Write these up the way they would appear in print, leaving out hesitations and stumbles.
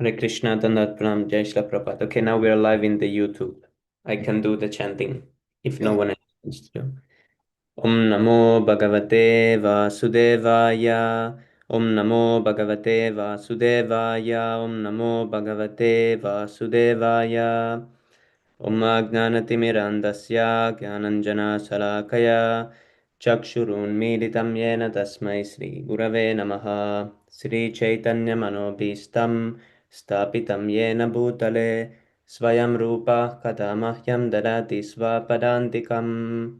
Hare Krishna, Dandat Pranam, Jai Shri Prabhupada. Okay, now we are live in the YouTube. I can do the chanting if no one else wants to. Om Namo Bhagavate Vasudevaya. Om Namo Bhagavate Vasudevaya. Om Namo Bhagavate Vasudevaya. Om Ajnanatimirandasya Gyananjana Salakaya Chakshurunmilitam Yena Tasmai Sri Gurave Namaha Sri Chaitanya Manobhistam Stapitam Yena Bhutale Svayam Rupa Kadamahyam Dadati Svapadantikam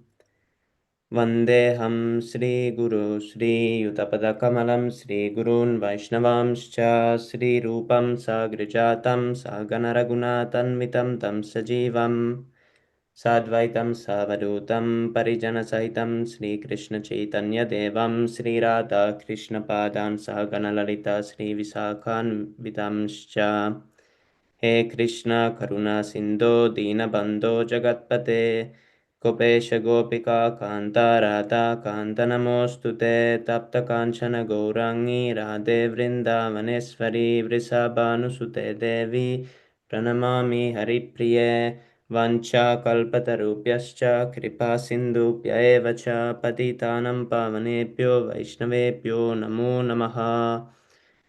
Vandeham Sri Guru Sri Yutapadakamalam Sri Gurun Vaishnavamscha Sri Rupam Sagrijatam Saganaragunatan Tam Sajivam Sadvaitam Savadutam Parijanasahitam Sri Krishna Chaitanya Devam Sri Radha Krishna Padan Sahaganalalita Sri Visakhan Vidamscha He Krishna Karuna Sindho Dinabandho Jagatpate Gopesha Gopika Kanta Radha Kanta Namostute Tapta Kanchana Gourangi Radhe Vrindavaneshwari Vrisabhanusute Devi Pranamami Haripriye Vancha Kalpatarupyascha Kripa Sindhupya eva cha Patitanam Pavanebhyo Vaishnavebhyo Namo Namaha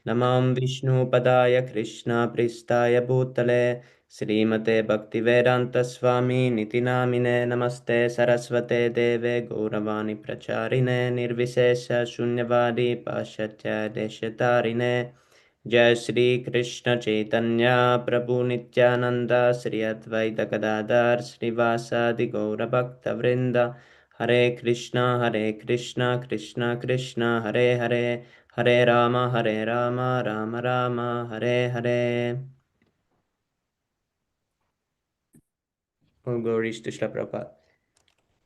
Namam Vishnu Padaya Krishna Pristaya Bhutale Srimate Bhaktivedanta Swami Niti Namine Namaste Saraswate Deve Gauravani Pracharine Nirvisesha Shunyavadi Pashatya Deshatarine Jai Shri Krishna Chaitanya Prabhu Nityananda Sri Advaita Gadadhar Srivasadi Gaura Bhakta Vrinda Hare Krishna Krishna Krishna Hare Hare Hare Rama Rama Rama Hare Hare. All glories to Srila Prabhupada.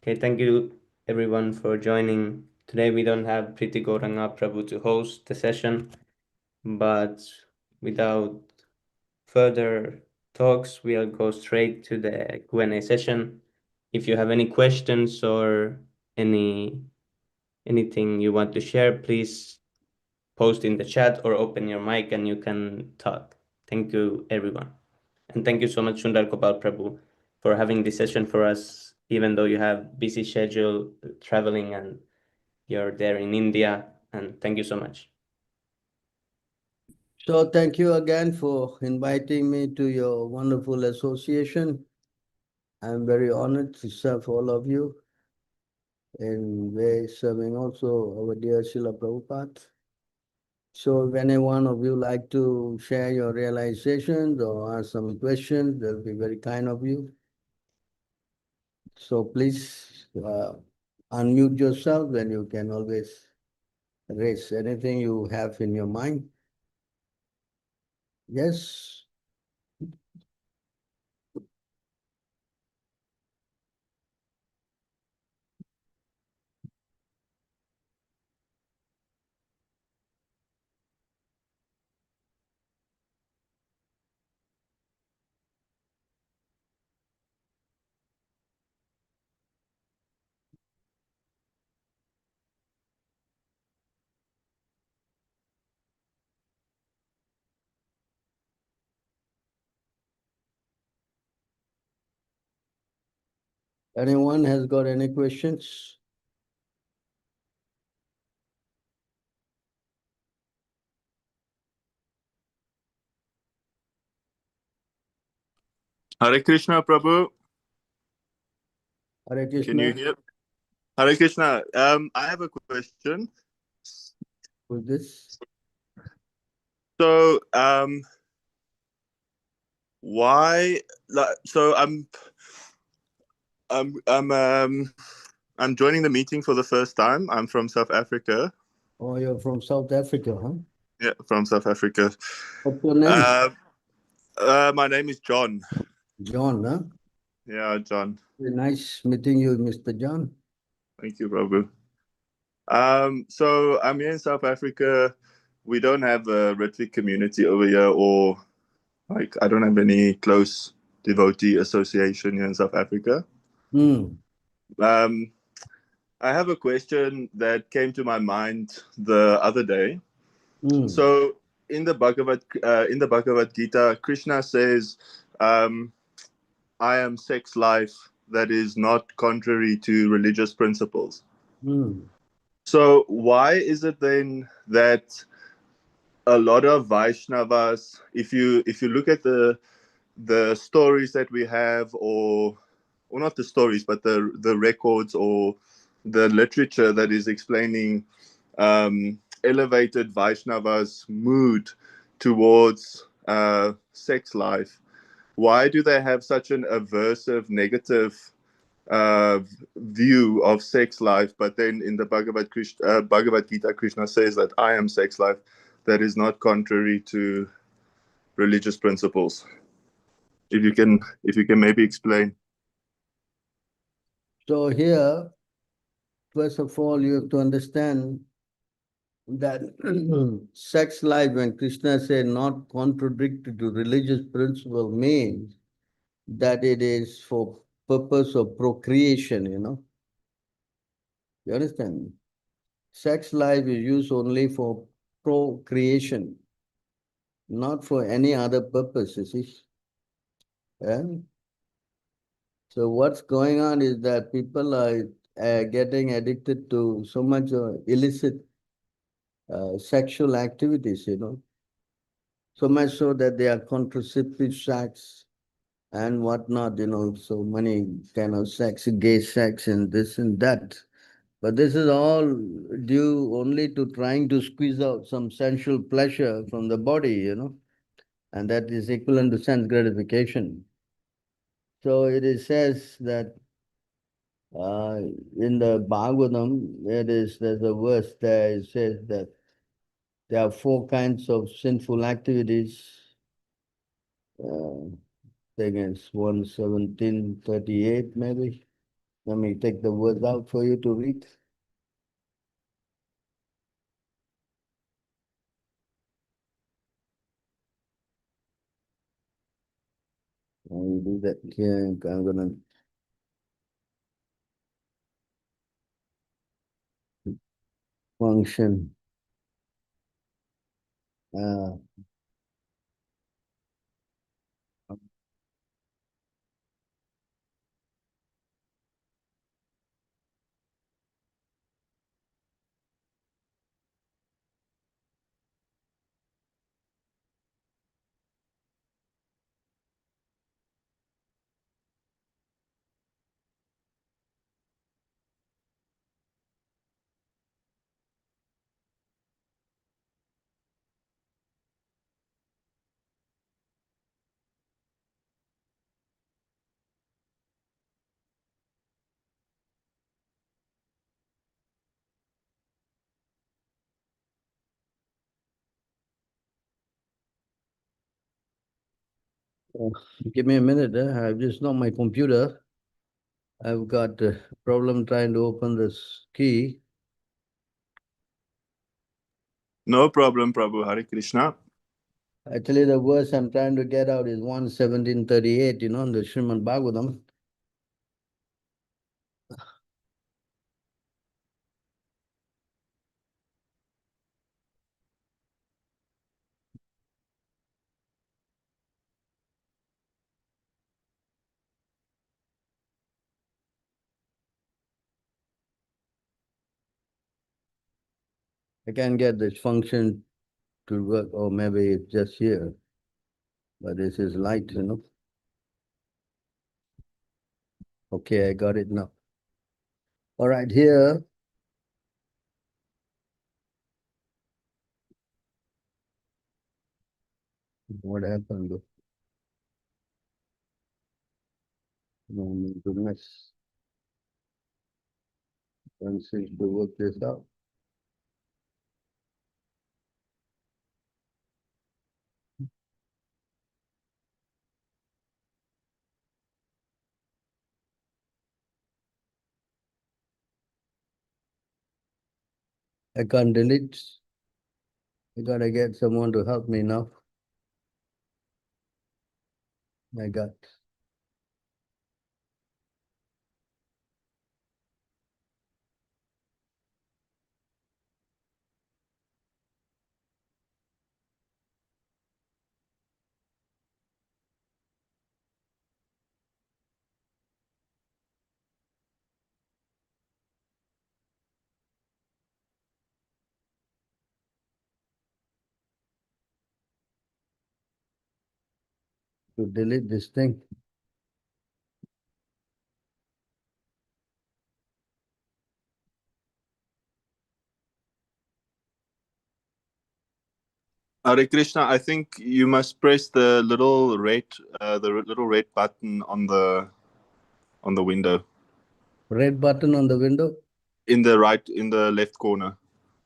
Okay, thank you everyone for joining. Today we don't have Priti Gauranga Prabhu to host the session, but without further talks, we'll go straight to the Q&A session. If you have any questions or anything you want to share, please post in the chat or open your mic and you can talk. Thank you, everyone. And thank you so much, Sundar Gopāl Prabhu, for having this session for us, even though you have busy schedule traveling and you're there in India. And thank you so much. So thank you again for inviting me to your wonderful association. I'm very honored to serve all of you, and we're serving also our dear Srila Prabhupada. So if any one of you like to share your realizations or ask some questions, that'll be very kind of you. So please unmute yourself, and you can always raise anything you have in your mind. Yes. Anyone has got any questions? Hare Krishna, Prabhu. Hare Krishna. Can you hear? Hare Krishna. I have a question. Who's this? So, why? So I'm joining the meeting for the first time. I'm from South Africa. Oh, you're from South Africa, huh? Yeah, from South Africa. What's your name? My name is John. John, huh? Yeah, John. Very nice meeting you, Mr. John. Thank you, Prabhu. So I'm here in South Africa. We don't have a Ritvik community over here, or like I don't have any close devotee association here in South Africa. I have a question that came to my mind the other day. So in the Bhagavad Gita, Krishna says, "I am sex life that is not contrary to religious principles." Hmm. So why is it then that a lot of Vaishnavas, if you look at the stories that we have, or not the stories, but the records or the literature that is explaining elevated Vaishnavas' mood towards sex life, why do they have such an aversive, negative uh, view of sex life? But then in the Bhagavad Gita, Krishna says that I am sex life that is not contrary to religious principles. If you can maybe explain. So here, first of all, you have to understand that sex life, when Krishna said not contradictory to religious principle, means that it is for purpose of procreation, You understand? Sex life is used only for procreation, not for any other purpose, you see. Yeah? So what's going on is that people are getting addicted to so much illicit sexual activities, so much so that they are contraceptive sex and whatnot, so many kind of sex, gay sex and this and that. But this is all due only to trying to squeeze out some sensual pleasure from the body, and that is equivalent to sense gratification. So says that uh, in the Bhagavatam, there's a verse there, it says that there are four kinds of sinful activities. Against 117:38 maybe. Let me take the words out for you to read. I will do that here. I'm gonna function. Uh, uh, Give me a minute. I've just not my computer. I've got a problem trying to open this key. No problem, Prabhu. Hare Krishna. Actually, the verse I'm trying to get out is 117:38, in the Srimad Bhagavatam. I can't get this function to work, or maybe it's just here. But this is light. Okay, I got it now. All right, here. What happened? No need to mess. One seems to work this out. I can't delete. I gotta get someone to help me now. I got. to delete this thing. Hare Krishna, I think you must press the little red button on the window. Red button on the window. In the left corner,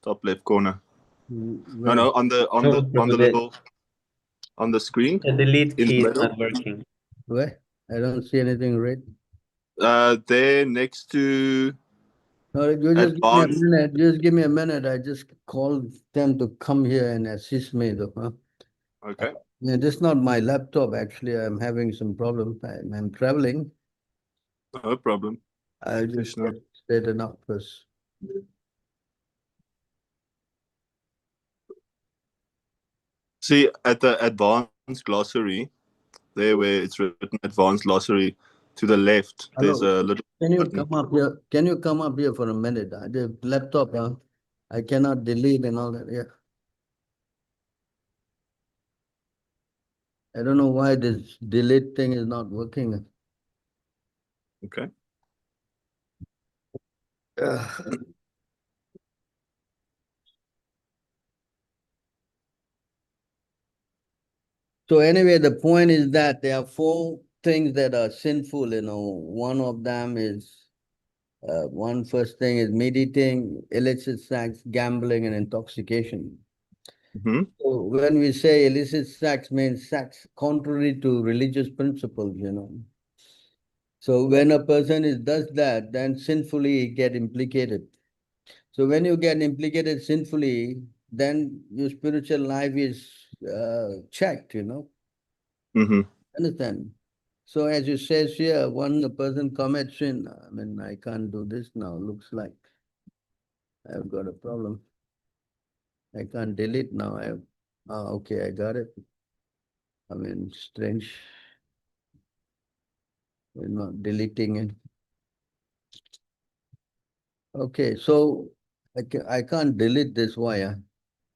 top left corner. Where? No, No, Prabhu, on the screen the delete in the key is middle. not working. Where? I don't see anything red. There next to No, you just give me a advanced. minute. Just give me a minute. I just called them to come here and assist me, though. Huh? Okay, Yeah, this is not my laptop. Actually, I'm having some problem. I'm traveling. no problem. I'll Hare just Krishna. get straightened up first. See at the advanced glossary, there where it's written advanced glossary, to the left, there's Hello. a little Can you button. come up here? Can you come up here for a minute? The laptop, I cannot delete and all that. Yeah. I don't know why this delete thing is not working. Okay. So anyway, the point is that there are four things that are sinful. One of them is one first thing is meditating, illicit sex, gambling, and intoxication. Hmm. So when we say illicit sex means sex contrary to religious principles. So when a person does that, then sinfully he get implicated. So when you get implicated sinfully, then your spiritual life is checked. Hmm. Understand? So as you says here, when a person commits sin, I mean, I can't do this now. Looks like I've got a problem. I can't delete now. Okay, I got it. I mean, strange. We're not deleting it. Okay, so I can't delete this. Why?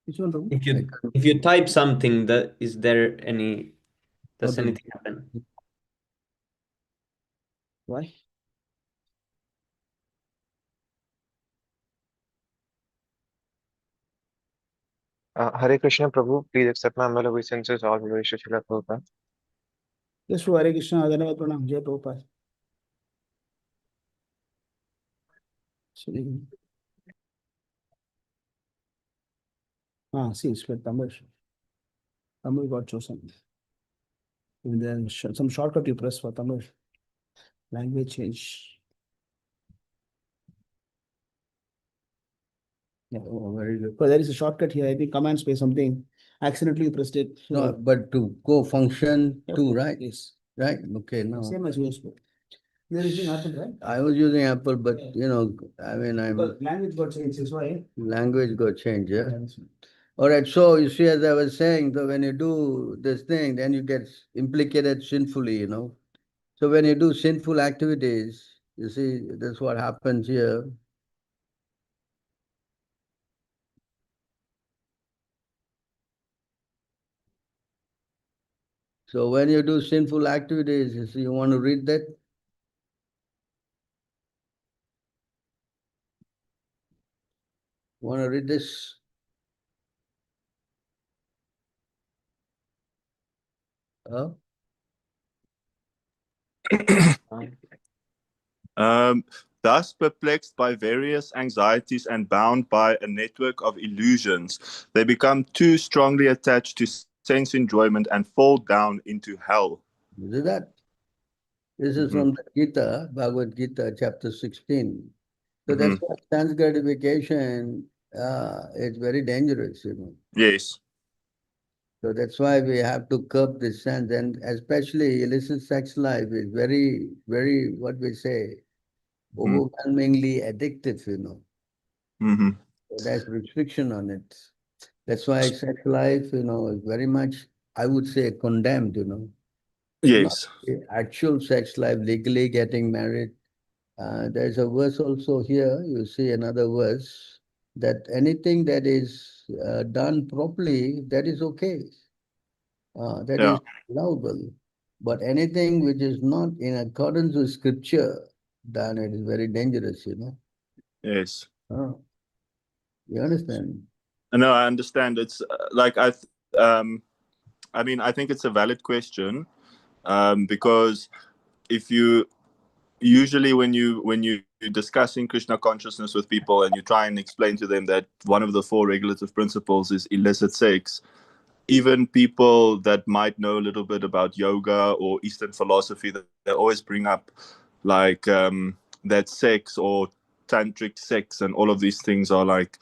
If you type something, does Okay. anything happen? Why? Hare Krishna Prabhu, please accept my humble obeisances. All glory to Srila Prabhupada. Yes, Hare Krishna, Adhanavad Pranam, Jai Prabhupada. See, split Tamil. Tamil got chosen. And then some shortcut you press for Tamil. Language change. Yeah. Oh, very good. But there is a shortcut here. I think command space something. Accidentally you pressed it. No, but to go function Yep. too, right? Yes. Right? Okay, now. Same as yours. You are using Apple, right? I was using Apple, but Yeah. I mean, Because language got changed, that's why. language got changed, yeah. Yes. All right, so you see, as I was saying, so when you do this thing, then you get implicated sinfully. So when you do sinful activities, you see, that's what happens here. So when you do sinful activities, you see, you want to read that? Want to read this? Huh? Thus perplexed by various anxieties and bound by a network of illusions, they become too strongly attached to sense enjoyment and fall down into hell. You see that? This is Mhm. from the Gita, Bhagavad Gita, chapter 16. So that's Mhm. why sense gratification is very dangerous. Yes. So that's why we have to curb this sense, and especially illicit sex life is very, very, what we say, overwhelmingly addictive. Mhm. So there's restriction on it. That's why sex life, is very much, I would say, condemned. Not Yes. the actual sex life, legally getting married. There's a verse also here, you see another verse, that anything that is done properly, that is okay. That Yeah. is allowable. But anything which is not in accordance with scripture, then it is very dangerous, Yes. Oh, you understand? No, I understand. It's I mean, I think it's a valid question, because if you usually when you're discussing Krishna consciousness with people and you try and explain to them that one of the four regulative principles is illicit sex, even people that might know a little bit about yoga or Eastern philosophy, they always bring up like that sex or tantric sex and all of these things are like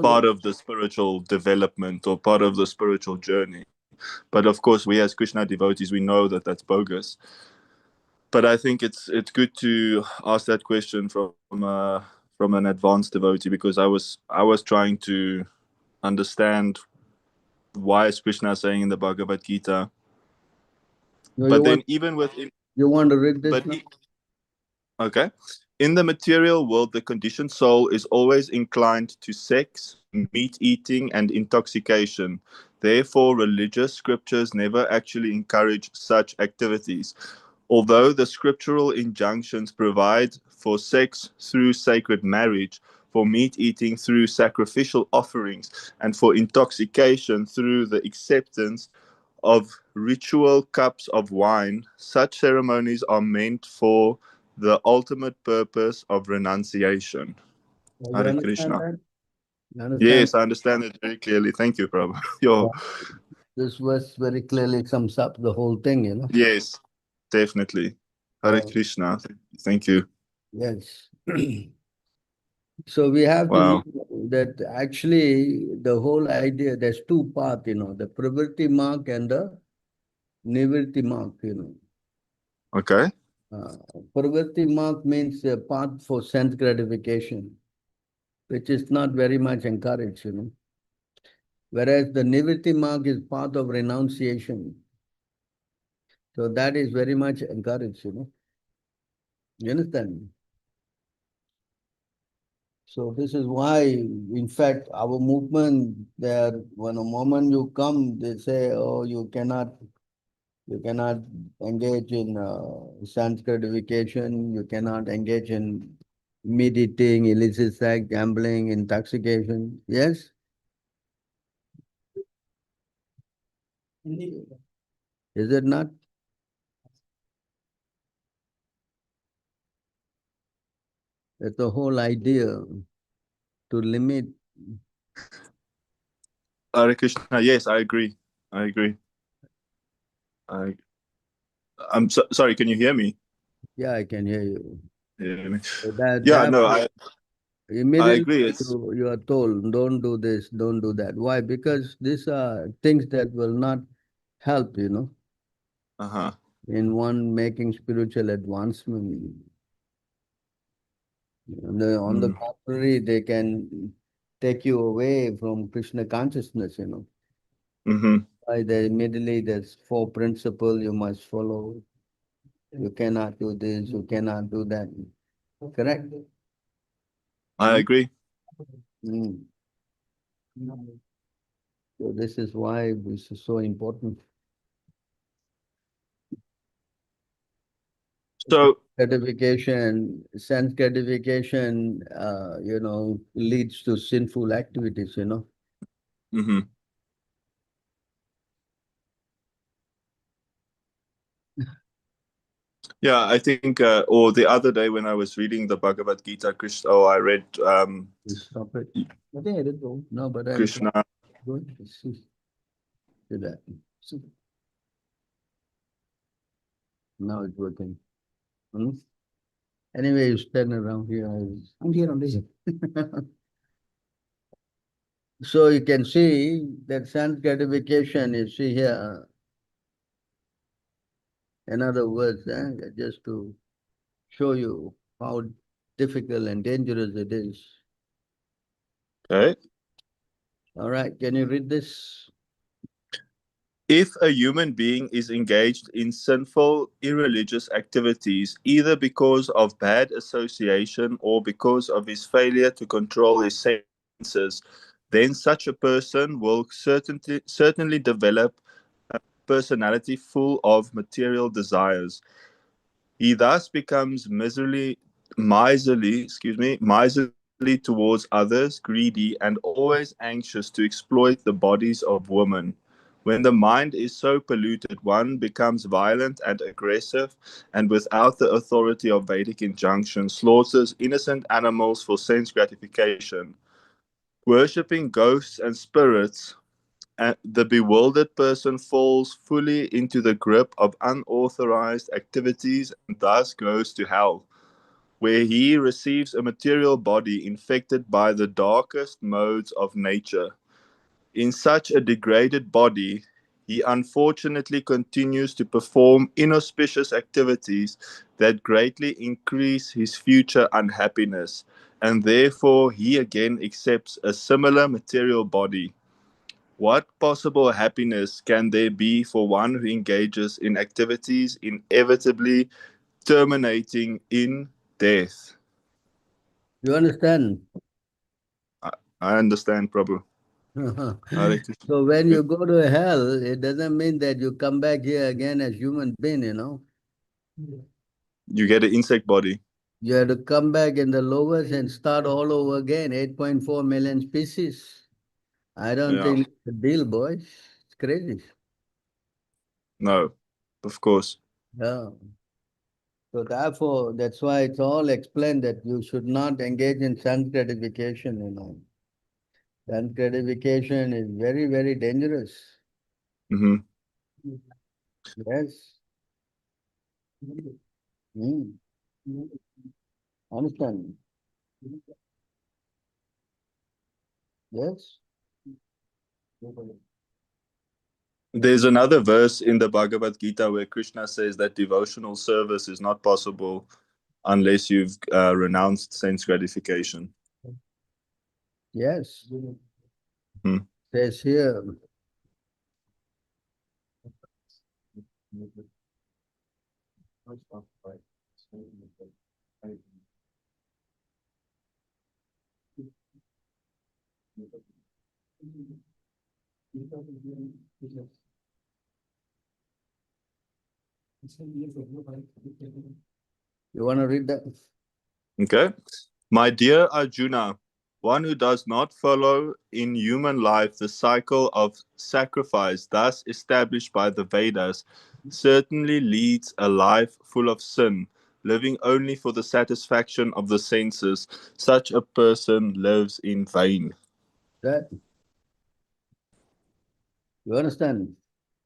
part of the spiritual development or part of the spiritual journey. But of course, we as Krishna devotees, we know that that's bogus. But I think it's good to ask that question from an advanced devotee, because I was trying to understand why is Krishna saying in the Bhagavad Gita. No, But then even within, you want to read this? but okay, in the material world, the conditioned soul is always inclined to sex, meat eating, and intoxication. Therefore, religious scriptures never actually encourage such activities. Although the scriptural injunctions provide for sex through sacred marriage, for meat eating through sacrificial offerings, and for intoxication through the acceptance of ritual cups of wine, such ceremonies are meant for the ultimate purpose of renunciation. You Hare understand Krishna. that? You understand? Yes, I understand it very clearly. Thank you, Prabhu. This verse very clearly sums up the whole thing, Yes, definitely. Hare Krishna. Thank you. Yes. So we have to Wow. know that actually the whole idea, there's two paths, the pravritti mark and the nivritti mark. Okay. Pravritti mark means a path for sense gratification, which is not very much encouraged. Whereas the nivritti mark is path of renunciation. So that is very much encouraged. You understand? So this is why, in fact, our movement there, when a moment you come, they say, oh, you cannot engage in sense gratification, you cannot engage in meat eating, illicit sex, gambling, intoxication. Yes? Is it not? That's the whole idea, to limit. Hare Krishna. Yes, I agree. I agree. I'm sorry. Can you hear me? Yeah, I can hear you. Hear me? So that Yeah. No. I immediately agree. It's you are told, don't do this, don't do that. Why? Because these are things that will not help, in one making spiritual advancement. On the contrary, they can take you away from Krishna consciousness. Mm-hmm. Why? Immediately there's four principles you must follow. You cannot do this, you cannot do that. Correct? I agree. Mm. So this is why this is so important. So Sense gratification, leads to sinful activities. mm-hmm. Yeah, I think, or the other day when I was reading the Bhagavad Gita, I read Stop it. I think I did go. No, but I'm Krishna. going to see that. See. Now it's working. Anyway, you stand around here. I'm here on this. So you can see that sense gratification, you see here. In other words, just to show you how difficult and dangerous it is. Okay. All right, can you read this? If a human being is engaged in sinful, irreligious activities, either because of bad association or because of his failure to control his senses, then such a person will certainly develop personality full of material desires. He thus becomes miserly towards others, greedy, and always anxious to exploit the bodies of women. When the mind is so polluted, one becomes violent and aggressive, and without the authority of Vedic injunction, slaughters innocent animals for sense gratification. Worshipping ghosts and spirits, the bewildered person falls fully into the grip of unauthorized activities and thus goes to hell, where he receives a material body infected by the darkest modes of nature. In such a degraded body, he unfortunately continues to perform inauspicious activities that greatly increase his future unhappiness, and therefore he again accepts a similar material body. What possible happiness can there be for one who engages in activities inevitably terminating in death? You understand? I understand, Prabhu. Hare Krishna. So when you go to hell, it doesn't mean that you come back here again as human being, you know. You get an insect body. You have to come back in the lowest and start all over again, 8.4 million species. I don't Yeah. think it's a deal, boys. It's crazy. No, of course. Yeah. So therefore, that's why it's all explained that you should not engage in sense gratification, you know. Sense gratification is very, very dangerous. Hmm. Yes. Mm. Understand? Yes. There's another verse in the Bhagavad Gita where Krishna says that devotional service is not possible unless you've renounced sense gratification. Yes. Hmm. Says here. You want to read that? Okay. My dear Arjuna, one who does not follow in human life the cycle of sacrifice thus established by the Vedas certainly leads a life full of sin, living only for the satisfaction of the senses. Such a person lives in vain. That you understand?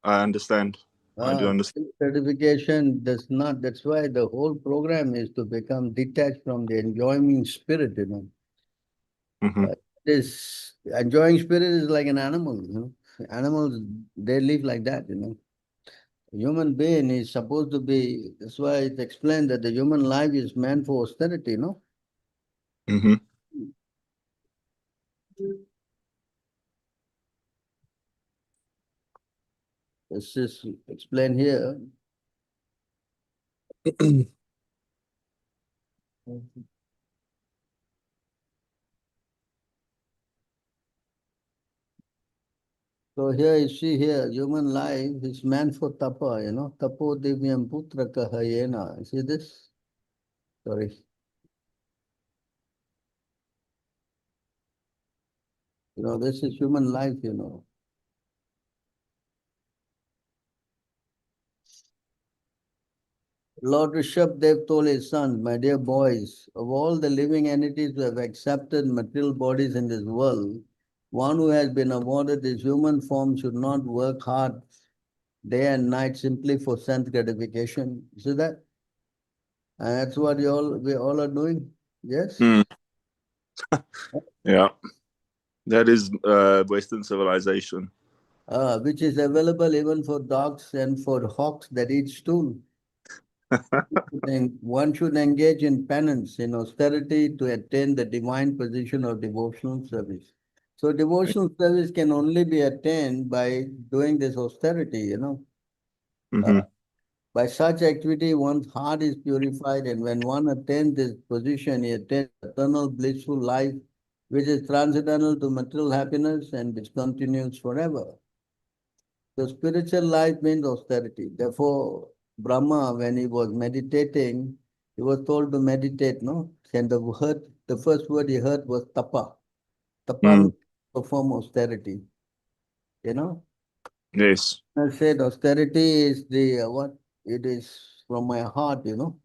I understand. I do understand. Certification does not, that's why the whole program is to become detached from the enjoying spirit, you know. Hmm. This enjoying spirit is like an animal, you know. Animals, they live like that, you know. A human being is supposed to be, that's why it's explained that the human life is meant for austerity, you know. Hmm. This is explained here. So here you see here, human life is meant for tapa, you know, tapo divyam putra kahayena. See this? Sorry. You know, this is human life, you know. Lord Rishabh told his sons, my dear boys, of all the living entities who have accepted material bodies in this world, one who has been awarded this human form should not work hard day and night simply for sense gratification. See that? And that's what we all are doing. Yes? Mm. Yeah. That is Western civilization. Which is available even for dogs and for hawks that eat stool. And one should engage in penance, in austerity to attain the divine position of devotional service. So devotional service can only be attained by doing this austerity, you know. Hmm. By such activity, one's heart is purified, and when one attains this position, he attains eternal blissful life, which is transcendental to material happiness and which continues forever. The spiritual life means austerity. Therefore, Brahma, when he was meditating, he was told to meditate, no? And the first word he heard was tapa. Tapa means perform austerity. You know? Yes. I said austerity is the what? It is from my heart, you know.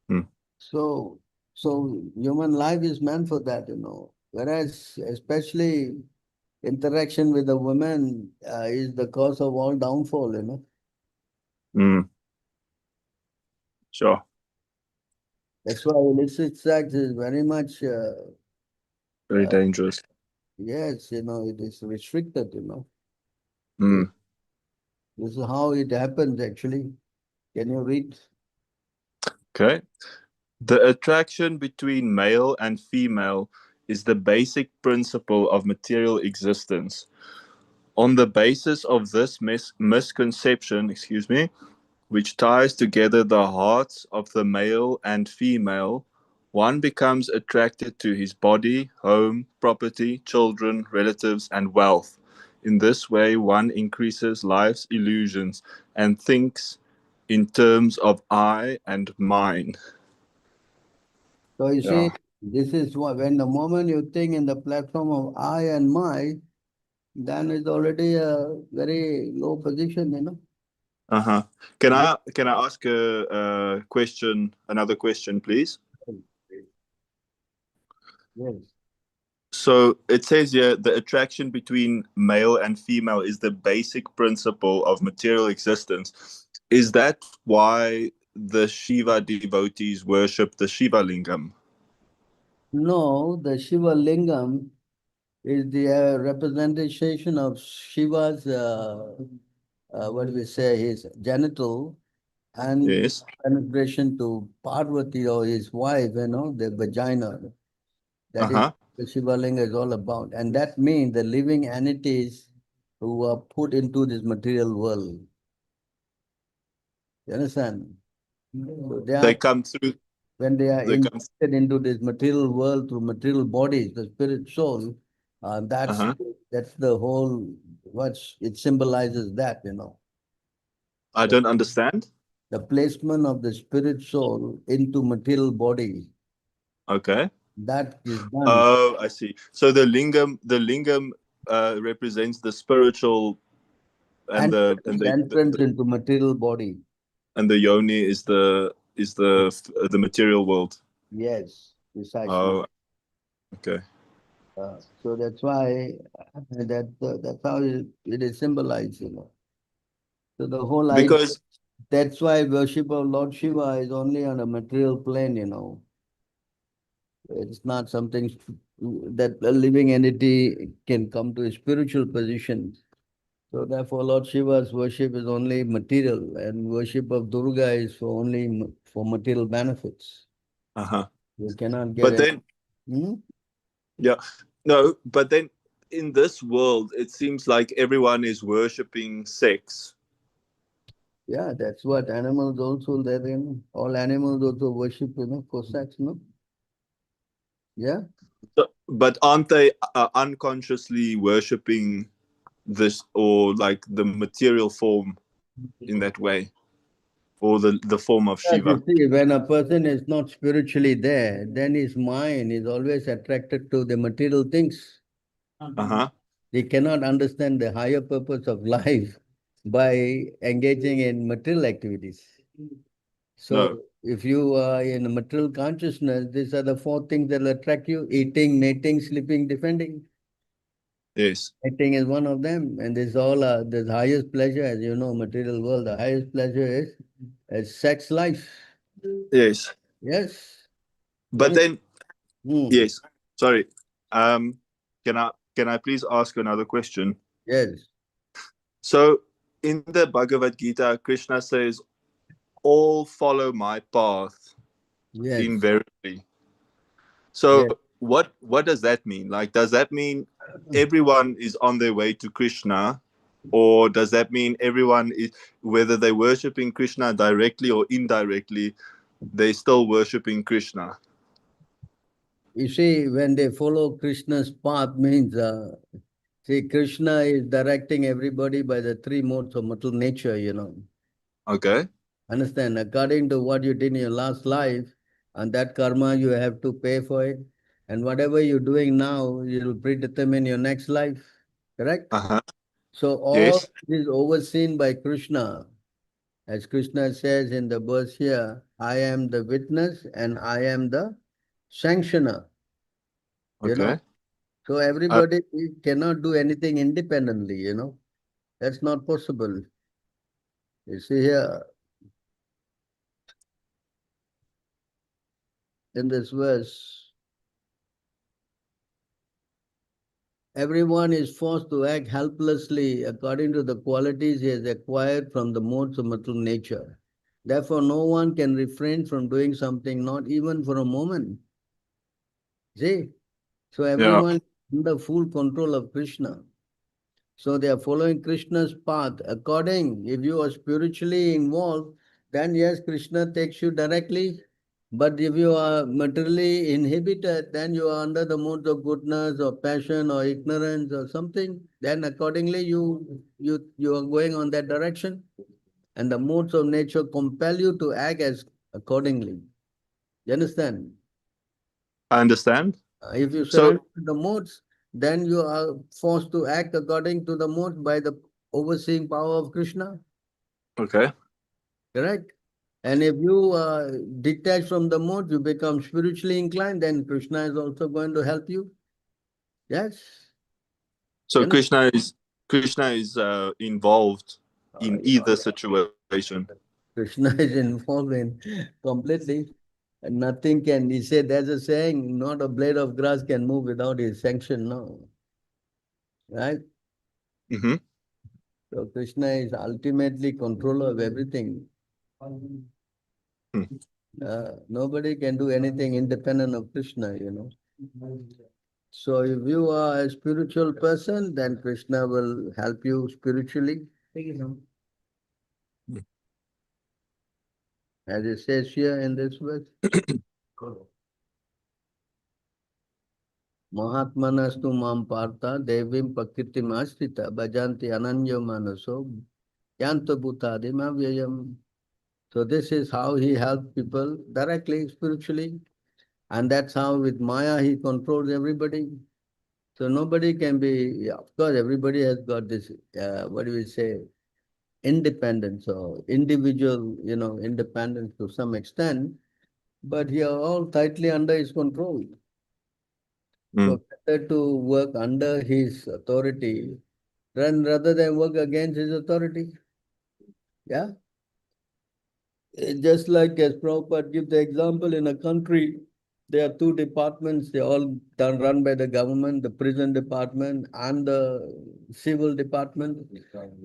Hmm. So, so human life is meant for that, you know. Whereas, especially interaction with a woman is the cause of all downfall, you know. Mm. Sure. That's why illicit sex is very much, Very dangerous. yes, you know, it is restricted, you know. Mm. This is how it happens, actually. Can you read? Okay. The attraction between male and female is the basic principle of material existence. On the basis of this misconception, which ties together the hearts of the male and female, one becomes attracted to his body, home, property, children, relatives, and wealth. In this way, one increases life's illusions and thinks in terms of I and mine. So you Yeah. see, this is what, when the moment you think in the platform of I and my, then it's already a very low position, you know. Uh-huh. Can I ask a question, another question, please? Yes. So it says here the attraction between male and female is the basic principle of material existence. Is that why the Shiva devotees worship the Shiva Lingam? No, the Shiva Lingam is the representation of Shiva's, what do we say, his genital and Yes. penetration to Parvati or his wife, you know, the vagina. That is Uh-huh. the Shiva Linga is all about. And that means the living entities who are put into this material world. You understand? So they They are, come through. when they are They come. injected into this material world through material bodies, the spirit soul, Uh-huh. that's the whole, what it symbolizes that, you know. I don't understand. The placement of the spirit soul into material body, Okay. that is done. Oh, I see. So the lingam represents the spiritual, and the and Entrance into material body. the yoni is the material world. Yes, precisely. Oh, okay. So that's why that's how it is symbolized, you know. So the whole idea, Because that's why worship of Lord Shiva is only on a material plane, you know. It's not something that a living entity can come to a spiritual position. So therefore, Lord Shiva's worship is only material, and worship of Durga is for only for material benefits. uh-huh. You cannot get But it. then Hmm? yeah, no, but then in this world it seems like everyone is worshipping sex. Yeah, that's what animals also therein. All animals also worship, you know, for sex, no? Yeah. So, but aren't they unconsciously worshipping this, or like the material form in that way, or the form of Yes, you Shiva? see, when a person is not spiritually there, then his mind is always attracted to the material things. Uh-huh. He cannot understand the higher purpose of life by engaging in material activities. No. So if you are in a material consciousness, these are the four things that will attract you: eating, mating, sleeping, defending. Yes. Mating is one of them, and this all the highest pleasure, as you know, material world, the highest pleasure is sex life. Yes. Yes. But then Hmm. yes. Sorry. Can I please ask another question? Yes. So in the Bhagavad Gita, Krishna says, all follow my path Yes. invariably. So Yes. what does that mean? Like, does that mean everyone is on their way to Krishna, or does that mean everyone is, whether they're worshiping Krishna directly or indirectly, they're still worshiping Krishna? You see, when they follow Krishna's path means See, Krishna is directing everybody by the three modes of material nature, Okay. Understand? According to what you did in your last life, and that karma you have to pay for it. And whatever you're doing now, it will predetermine your next life. Correct? Uh-huh. So all Yes. is overseen by Krishna. As Krishna says in the verse here, I am the witness and I am the sanctioner. Okay. So everybody cannot do anything independently, That's not possible. You see here in this verse, everyone is forced to act helplessly according to the qualities he has acquired from the modes of material nature. Therefore, no one can refrain from doing something, not even for a moment. See? So Yeah. everyone is under full control of Krishna. So they are following Krishna's path. If you are spiritually involved, then yes, Krishna takes you directly. But if you are materially inhibited, then you are under the modes of goodness or passion or ignorance or something. Then accordingly, you are going on that direction. And the modes of nature compel you to act as accordingly. You understand? I understand. If you So, surrender to the modes, then you are forced to act according to the modes by the overseeing power of Krishna. okay. Correct? And if you detach from the modes, you become spiritually inclined, then Krishna is also going to help you. Yes? So You know, Krishna is involved in yeah. either situation. Krishna is involved in completely. And nothing can, he said, there's a saying, not a blade of grass can move without his sanction, no. Right? Mm-hmm. So Krishna is ultimately controller of everything. Nobody can do anything independent of Krishna. So if you are a spiritual person, then Krishna will help you spiritually. As it says here in this verse, Mahatmanastu mam partha devim pakritim ashrita bhajanti ananya manaso yanta bhutadim avyayam. So this is how he helps people directly, spiritually. And that's how with Maya he controls everybody. So nobody can be, of course, everybody has got this, what do we say, independence or individual, independence to some extent, but he are all tightly under his control. Mm. So better to work under his authority rather than work against his authority. Yeah. Just like as Prabhupada gives the example in a country, there are two departments, they're all run by the government, the prison department and the civil department.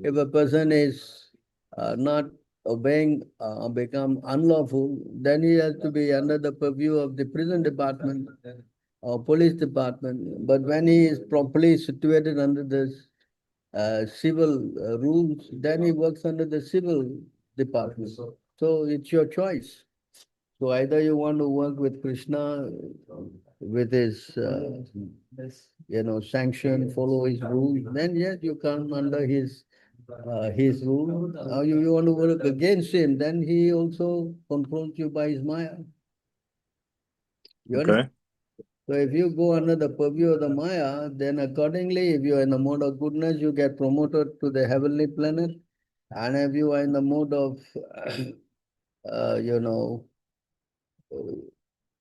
If a person is not obeying or become unlawful, then he has to be under the purview of the prison department or police department. But when he is properly situated under this civil rules, then he works under the civil department. So it's your choice. So either you want to work with Krishna with his, sanction, follow his rules, then yes, you come under his rule. Or you want to work against him, then he also controls you by his Maya. You understand? Okay. So if you go under the purview of the Maya, then accordingly, if you are in the mode of goodness, you get promoted to the heavenly planet. And if you are in the mode of,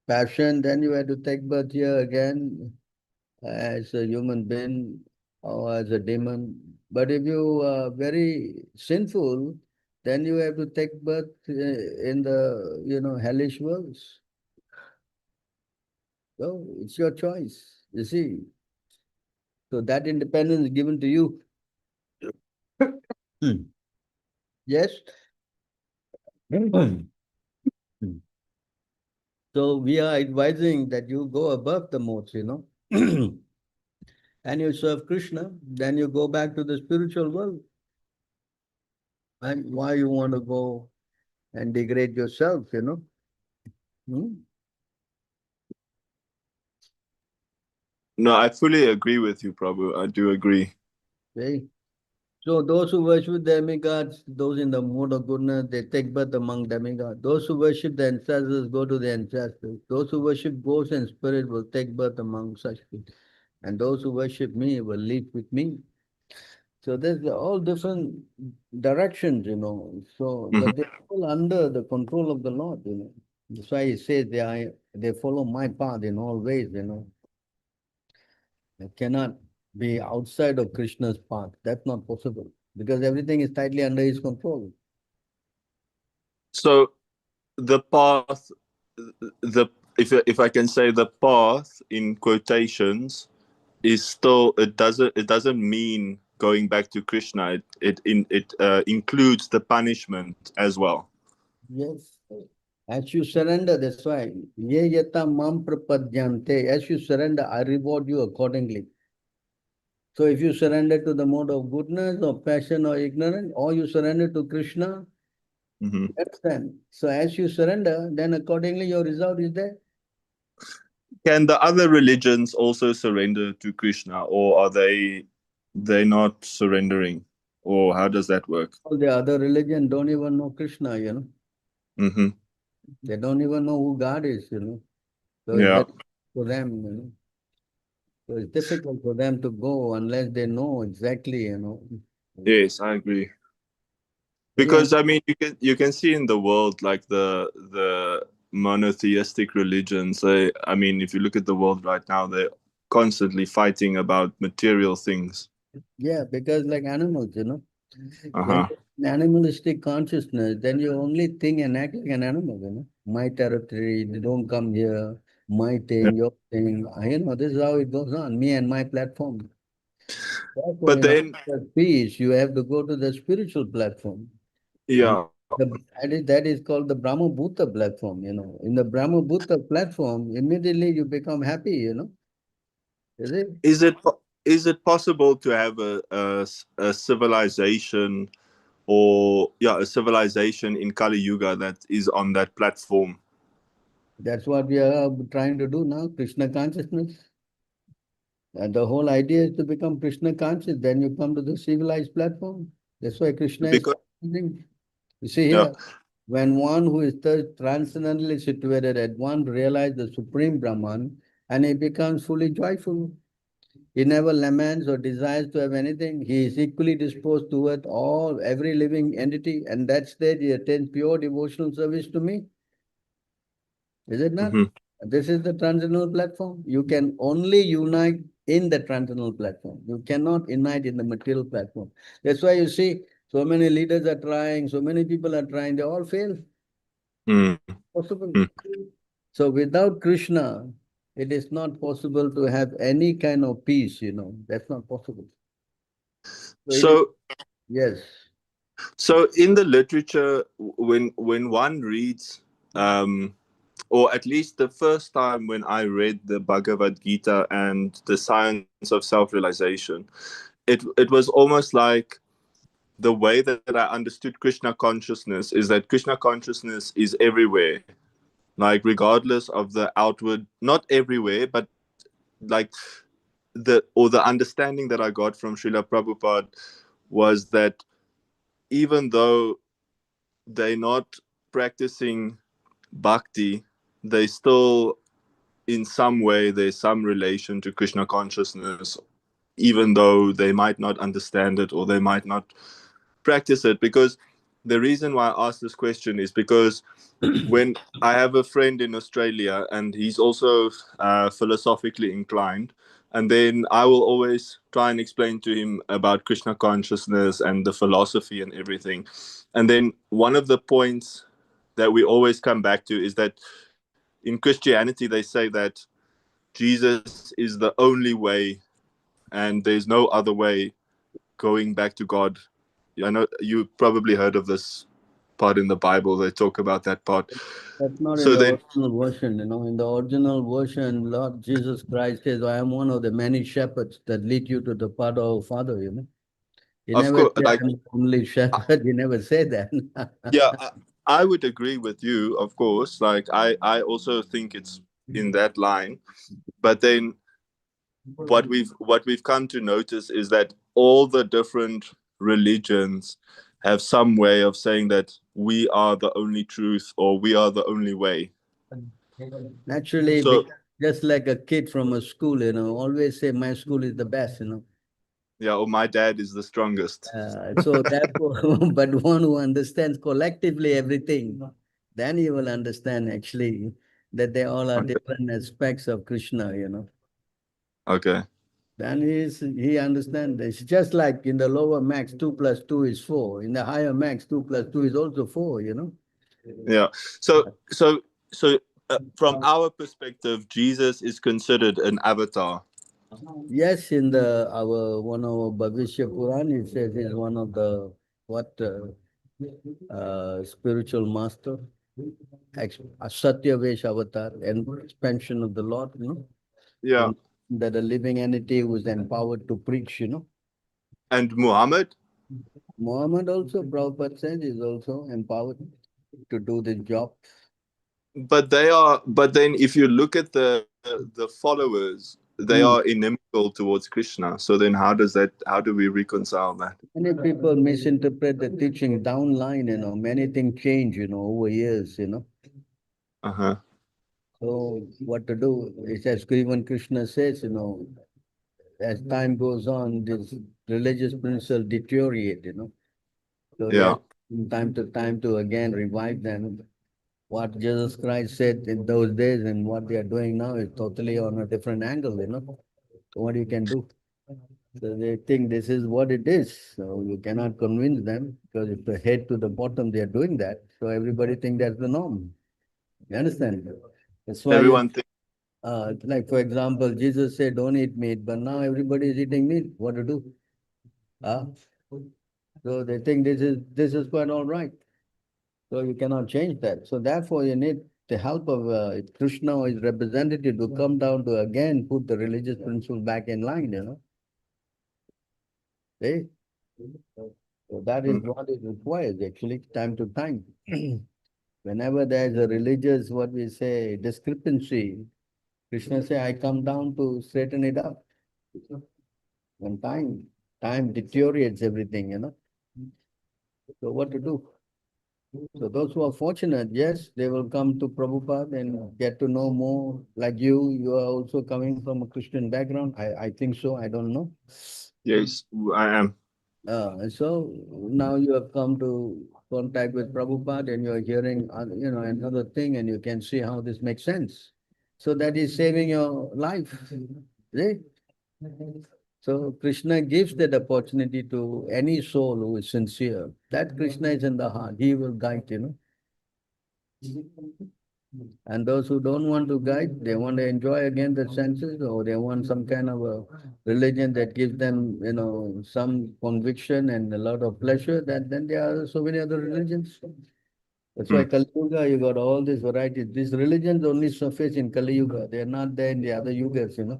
passion, then you have to take birth here again as a human being or as a demon. But if you are very sinful, then you have to take birth in the, hellish worlds. So it's your choice, you see. So that independence is given to you. Yes. So we are advising that you go above the modes, and you serve Krishna, then you go back to the spiritual world. And why you want to go and degrade yourself? Hmm? No, I fully agree with you, Prabhu. I do agree. Okay. So those who worship demigods, those in the mode of goodness, they take birth among demigods. Those who worship the ancestors go to the ancestors. Those who worship ghosts and spirits will take birth among such people. And those who worship me will live with me. So there's all different directions, So, but they're all under the control of the Lord. That's why he says they follow my path in all ways. They cannot be outside of Krishna's path. That's not possible because everything is tightly under his control. So the path, the if I can say the path in quotations is still, it doesn't mean going back to Krishna. It includes the punishment as well. Yes. As you surrender, that's why. Ye yata mam prapadyante. As you surrender, I reward you accordingly. So if you surrender to the mode of goodness or passion or ignorance, or you surrender to Krishna, that's them. So as you surrender, then accordingly your result is there. Can the other religions also surrender to Krishna, or are they not surrendering, or how does that work? All the other religion don't even know Krishna. They don't even know who God is. So it's Yeah. very for them. So it's difficult for them to go unless they know exactly. Yes, I agree. So, yeah, Because I mean, you can see in the world, like the monotheistic religions. I mean, if you look at the world right now, they're constantly fighting about material things. yeah, because like animals. When Uh-huh. you're in animalistic consciousness, then you only think and act like an animal. My territory, they don't come here, my thing, your thing. This is how it goes on, me and my platform. Therefore, But in order then, to have peace, you have to go to the spiritual platform. And yeah, that is called the Brahma Bhuta platform. In the Brahma Bhuta platform, immediately you become happy. Is it? is it possible to have a civilization, or a civilization in Kali Yuga that is on that platform? That's what we are trying to do now, Krishna consciousness. And the whole idea is to become Krishna conscious. Then you come to the civilized platform. That's why Krishna is Because coming. You see yeah, here, when one who is transcendently situated at one realizes the Supreme Brahman and he becomes fully joyful. He never laments or desires to have anything. He is equally disposed toward every living entity, and that state he attains pure devotional service to me. Is it not? mhm. This is the transcendental platform. You can only unite in the transcendental platform. You cannot unite in the material platform. That's why you see so many leaders are trying, so many people are trying, they all fail. Mm, Possible. mm. So without Krishna, it is not possible to have any kind of peace. That's not possible. So it is, So yes. so in the literature, when one reads, or at least the first time when I read the Bhagavad Gita and the science of self-realization, it was almost like the way that I understood Krishna consciousness is that Krishna consciousness is everywhere, like regardless of the outward, not everywhere, but like the understanding that I got from Srila Prabhupada was that even though they're not practicing bhakti, they still, in some way, there's some relation to Krishna consciousness, even though they might not understand it or they might not practice it. Because the reason why I asked this question is because when I have a friend in Australia and he's also philosophically inclined, and then I will always try and explain to him about Krishna consciousness and the philosophy and everything. And then one of the points that we always come back to is that in Christianity, they say that Jesus is the only way and there's no other way going back to God. I know you probably heard of this part in the Bible. They talk about that part. That's not in So the then, original version. In the original version, Lord Jesus Christ says, I am one of the many shepherds that lead you to the path of our Father. He of never course, said, like, I'm the only shepherd. He never said that. yeah, I would agree with you, of course. Like, I also think it's in that line. But then what we've come to notice is that all the different religions have some way of saying that we are the only truth or we are the only way. Naturally, So just like a kid from a school, always say my school is the best. yeah, or my dad is the strongest. So therefore, but one who understands collectively everything, then you will understand actually that they all are Okay. different aspects of Krishna. Okay. Then he understands. It's just like in the lower max, 2 plus 2 is 4. In the higher max, 2 plus 2 is also 4. Yeah. So from our perspective, Jesus is considered an avatar. Yes, in our one of our Bhavishya Puran, it says he's one of the spiritual master, a Satyavesh avatar, and expansion of the Lord. Yeah. And that a living entity who is empowered to preach. And Muhammad? Muhammad also, Prabhupada said, is also empowered to do the job. But then if you look at the followers, they are inimical towards Krishna. So then how do we reconcile that? Many people misinterpret the teaching downline, many things change, over years. Uh-huh. So what to do? It's as even Krishna says, as time goes on, this religious principles deteriorate. So they Yeah. are from time to time to again revive them. What Jesus Christ said in those days and what they are doing now is totally on a different angle. So what you can do? So they think this is what it is. So you cannot convince them because if the head to the bottom, they are doing that. So everybody think that's the norm. You understand? That's why Everyone thinks like for example, Jesus said, don't eat meat, but now everybody is eating meat. What to do? So they think this is quite all right. So you cannot change that. So therefore, you need the help of Krishna or his representative to come down to again put the religious principle back in line. See? So that is what it requires actually, time to time. Whenever there is a religious, what we say, discrepancy, Krishna say, I come down to straighten it up. When time deteriorates everything. So what to do? So those who are fortunate, yes, they will come to Prabhupada and get to know more. Like you are also coming from a Christian background. I think so. I don't know. yes, I am. So now you have come to contact with Prabhupada and you're hearing, another thing and you can see how this makes sense. So that is saving your life. See? So Krishna gives that opportunity to any soul who is sincere. That Krishna is in the heart. He will guide. And those who don't want to guide, they want to enjoy again the senses, or they want some kind of a religion that gives them, some conviction and a lot of pleasure, then there are so many other religions. That's why Kali Yuga, you got all these varieties. These religions only surface in Kali Yuga. They are not there in the other yugas. Hare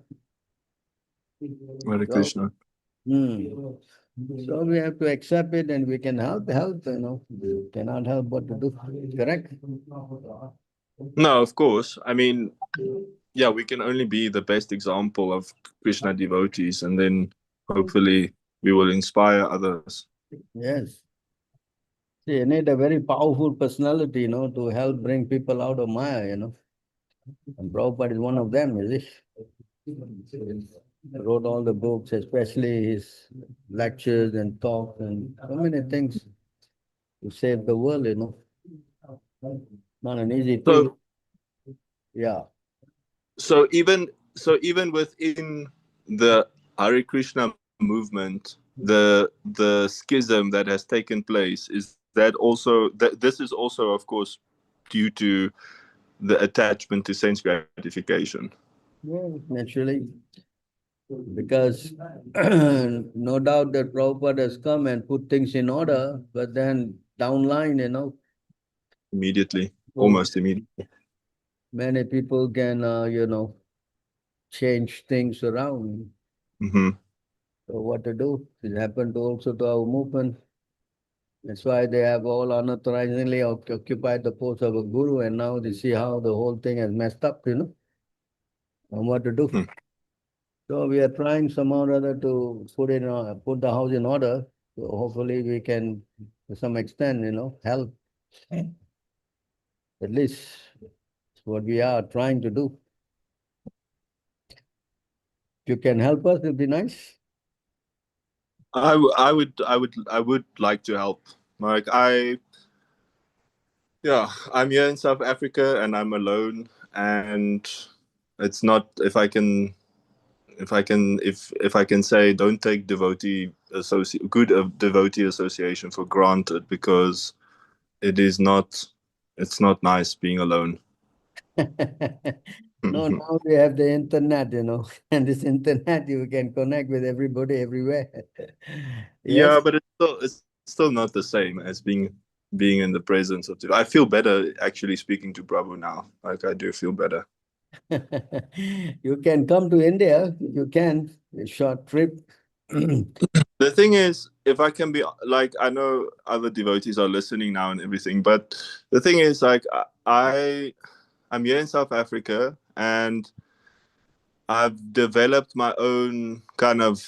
So, Krishna. so we have to accept it and we can help. We cannot help what to do. Correct? No, of course. I mean, yeah, we can only be the best example of Krishna devotees, and then hopefully we will inspire others. Yes. See, you need a very powerful personality, to help bring people out of Maya. And Prabhupada is one of them, is it? Wrote all the books, especially his lectures and talks and so many things to save the world. Not an easy thing. So, Yeah. so even within the Hare Krishna movement, the schism that has taken place, is that also that this is also, of course, due to the attachment to sense gratification. Yeah, naturally. Because no doubt that Prabhupada has come and put things in order, but then downline, Immediately, so almost immediately. many people can, change things around. Hmm. So what to do? It happened also to our movement. That's why they have all unauthorizingly occupied the post of a guru, and now they see how the whole thing has messed up. And what to do? So we are trying somehow or other to put the house in order. So hopefully we can, to some extent, help. At least it's what we are trying to do. If you can help us, it'll be nice. I would like to help. Like I'm here in South Africa and I'm alone, and it's not if I can say, don't take devotee association for granted, because it's not nice being alone. No, now we have the internet, and this internet you can connect with everybody everywhere. Yes. Yeah, but it's still not the same as being in the presence of I feel better actually speaking to Prabhu now. Like, I do feel better. You can come to India. You can a short trip. The thing is, if I can be like, I know other devotees are listening now and everything, but the thing is, like, I'm here in South Africa and I've developed my own kind of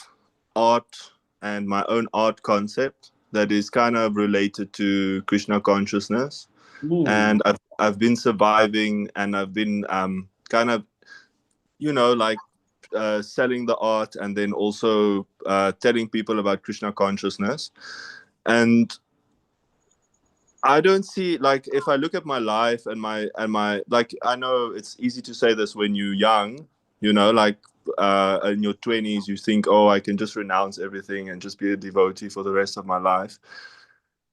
art and my own art concept that is kind of related to Krishna consciousness. And I've been surviving, and I've been kind of, like, selling the art, and then also telling people about Krishna consciousness. And I don't see, like, if I look at my life and my like, I know it's easy to say this when you're young, like, in your 20s, you think, oh, I can just renounce everything and just be a devotee for the rest of my life.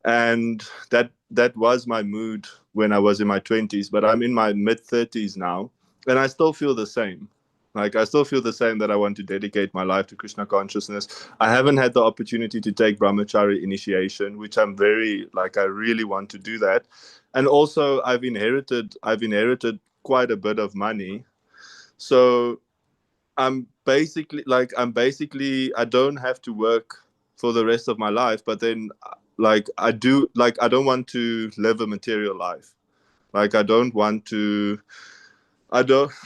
And that was my mood when I was in my 20s, but I'm in my mid 30s now, and I still feel the same. Like, I still feel the same, that I want to dedicate my life to Krishna consciousness. I haven't had the opportunity to take brahmachari initiation, which I really want to do that. And also I've inherited quite a bit of money. So I'm basically, I don't have to work for the rest of my life, but then, like, I don't want to live a material life. Like, I don't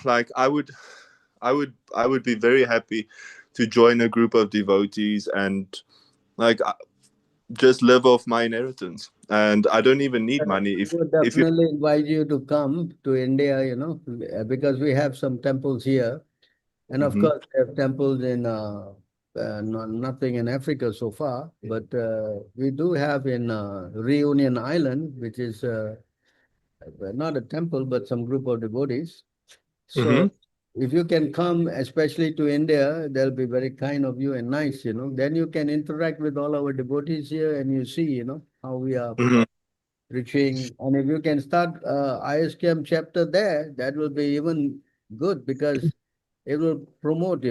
like, I would be very happy to join a group of devotees and, like, just live off my inheritance. And I don't even need money. We would definitely invite you to come to India, because we have some temples here. And of course, we have temples in nothing in Africa so far, but we do have in Reunion Island, which is not a temple, but some group of devotees. So if you can come, especially to India, they'll be very kind of you and nice, Then you can interact with all our devotees here and you see, how we are reaching. And if you can start ISKM chapter there, that will be even good, because it will promote,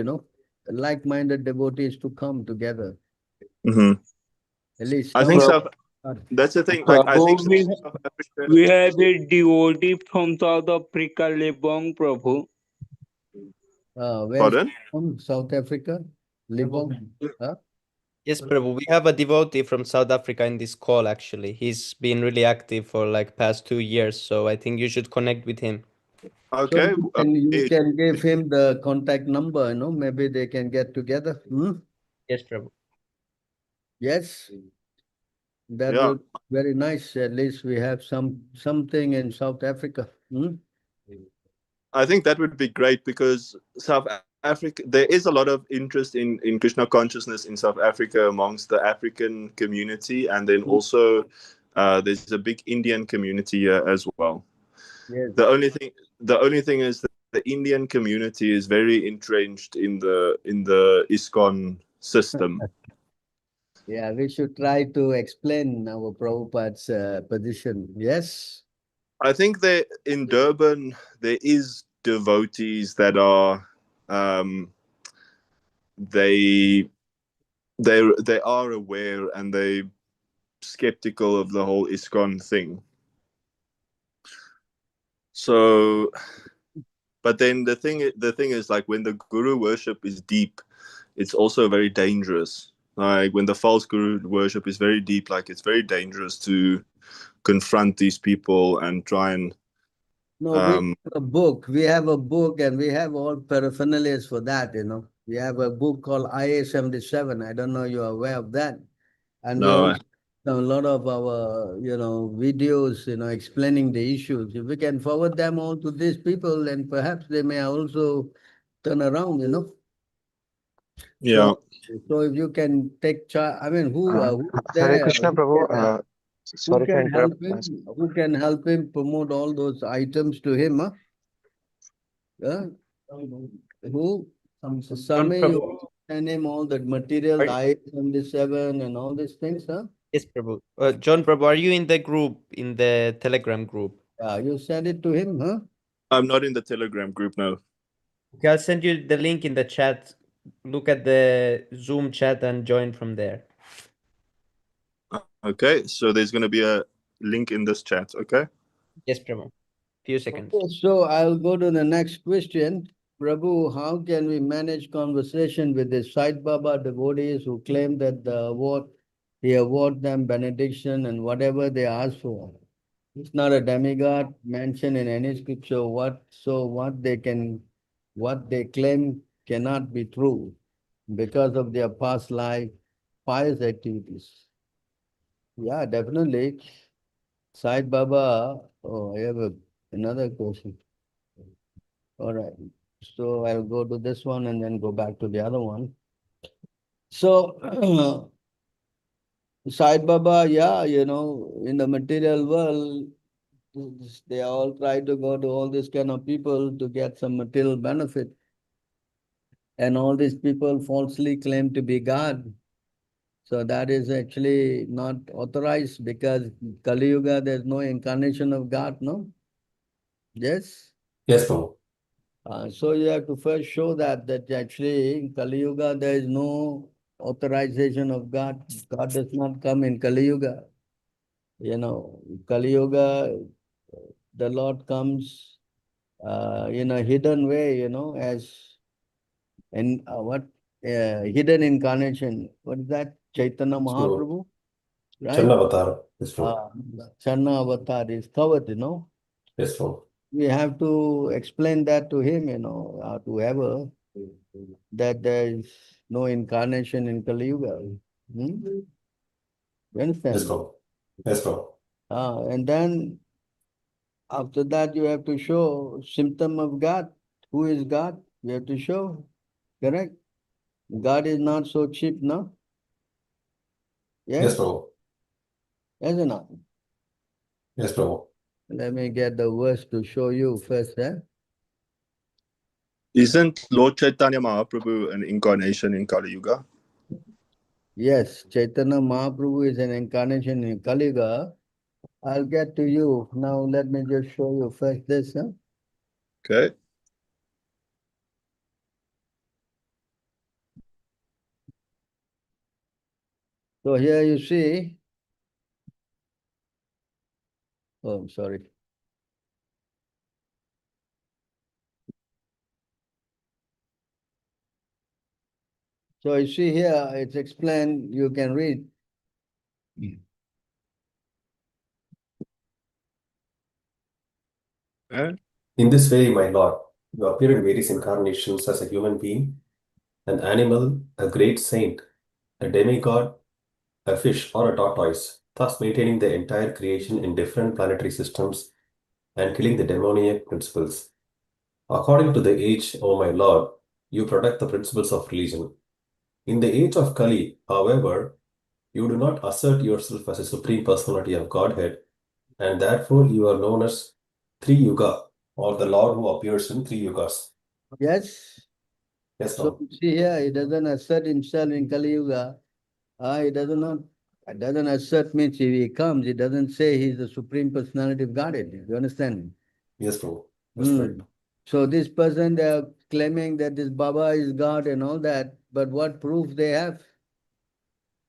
like-minded devotees to come together. At least I think some. that's the thing. Like, I think Prabhu, South Africa. we have a devotee from South Africa, Lebong, Prabhu. Where Pardon? from? South Africa? Libong? Huh? Yes, Prabhu, we have a devotee from South Africa in this call, actually. He's been really active for like past 2 years, so I think you should connect with him. Okay. So you can give him the contact number, maybe they can get together. Yes, Prabhu. Yes. That Yeah. will be very nice. At least we have something in South Africa. I think that would be great, because South Africa, there is a lot of interest in Krishna consciousness in South Africa amongst the African community, and then also there's a big Indian community here as well. Yes. The only thing is that the Indian community is very entrenched in the ISKCON system. Yeah, we should try to explain our Prabhupada's position. Yes. I think that in Durban there is devotees that are they are aware, and they skeptical of the whole ISKCON thing. So, but then the thing is, like, when the guru worship is deep, it's also very dangerous. Like, when the false guru worship is very deep, like, it's very dangerous to confront these people and try and. No, we have a book. We have a book, and we have all paraphernalias for that, We have a book called IA 77. I don't know you're aware of that. And we No, also have a lot of our, videos, explaining the issues. If we can forward them all to these people, then perhaps they may also turn around. yeah. So if you can take charge, I mean, who's Hare there? Krishna, Prabhu. Who Sorry to can help interrupt. him? Who can help him promote all those items to him? Huh? Yeah? Who? John Same, Prabhu. you send him all that material, Are the you- I-77 and all these things, huh? Yes, Prabhu. John Prabhu, are you in the group, in the Telegram group? Yeah, you send it to him, huh? I'm not in the Telegram group now. Okay, I'll send you the link in the chat. Look at the Zoom chat and join from there. Okay, so there's going to be a link in this chat. Okay. Yes, Prabhu. Few seconds. Okay, so I'll go to the next question. Prabhu, how can we manage conversation with the Sai Baba devotees who claim that he award them benediction and whatever they ask for? It's not a demigod mentioned in any scripture. What they claim cannot be true because of their past life, pious activities. Yeah, definitely. Sai Baba, I have another question. All right. So I'll go to this one and then go back to the other one. So Sai Baba, yeah, in the material world, they all try to go to all these kind of people to get some material benefit. And all these people falsely claim to be God. So that is actually not authorized because Kali Yuga, there's no incarnation of God, no? Yes? Yes, Prabhu. So you have to first show that actually in Kali Yuga there is no authorization of God. God does not come in Kali Yuga. Kali Yuga, the Lord comes in a hidden way, as in hidden incarnation. What is that? Chaitanya Mahaprabhu, right? Channa Avatar. Yes, Prabhu. Channa Avatar is covered, Yes, Prabhu. We have to explain that to him, to whoever, that there is no incarnation in Kali Yuga. You understand? Yes, Prabhu. Yes, Prabhu. And then after that, you have to show symptom of God. Who is God? You have to show. Correct? God is not so cheap, no? Yes, Yes? Prabhu. Yes or not? Yes, Prabhu. Let me get the verse to show you first. Isn't Lord Chaitanya Mahaprabhu an incarnation in Kali Yuga? Yes, Chaitanya Mahaprabhu is an incarnation in Kali Yuga. I'll get to you. Now let me just show you first this. Okay. So here you see, oh, sorry. So you see here, it's explained, you can read. Okay. In this way, my Lord, you appear in various incarnations as a human being, an animal, a great saint, a demigod, a fish, or a tortoise, thus maintaining the entire creation in different planetary systems and killing the demoniac principles. According to the age, O my Lord, you protect the principles of religion. In the age of Kali, however, you do not assert yourself as a supreme personality of Godhead, and therefore you are known as Three Yuga, or the Lord who appears in three yugas. Yes. Yes, So Lord. you see here, he doesn't assert himself in Kali Yuga. He doesn't assert means if he comes, he doesn't say he's the supreme personality of Godhead. You understand? Yes, Prabhu. That's right. So this person, they are claiming that this Baba is God and all that, but what proof they have?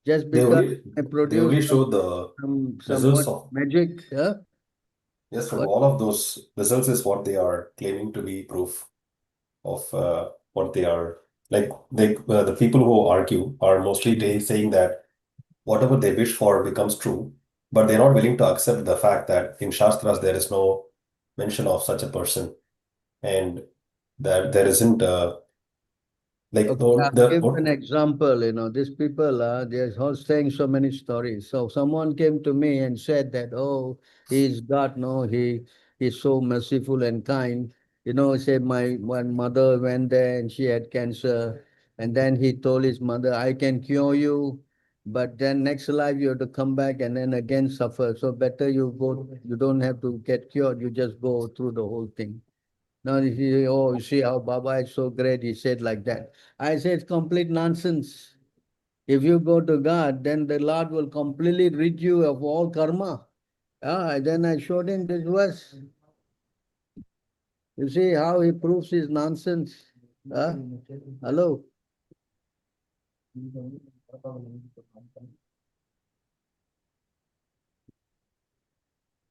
Just They because only, they they produce only show the results somewhat of, magic, huh? yes, from What? all of those results is what they are claiming to be proof of what they are, like the people who argue are mostly saying that whatever they wish for becomes true, but they're not willing to accept the fact that in Shastras there is no mention of such a person, and that there isn't Like Okay, oh, I'll the give an example, these people are, they're all saying so many stories. So someone came to me and said that, oh, he's God, no, he's so merciful and kind. He said my one mother went there and she had cancer. And then he told his mother, I can cure you, but then next life you have to come back and then again suffer. So better you go, you don't have to get cured, you just go through the whole thing. Now you see how Baba is so great, he said like that. I say it's complete nonsense. If you go to God, then the Lord will completely rid you of all karma. Then I showed him this verse. You see how he proves his nonsense. Hello?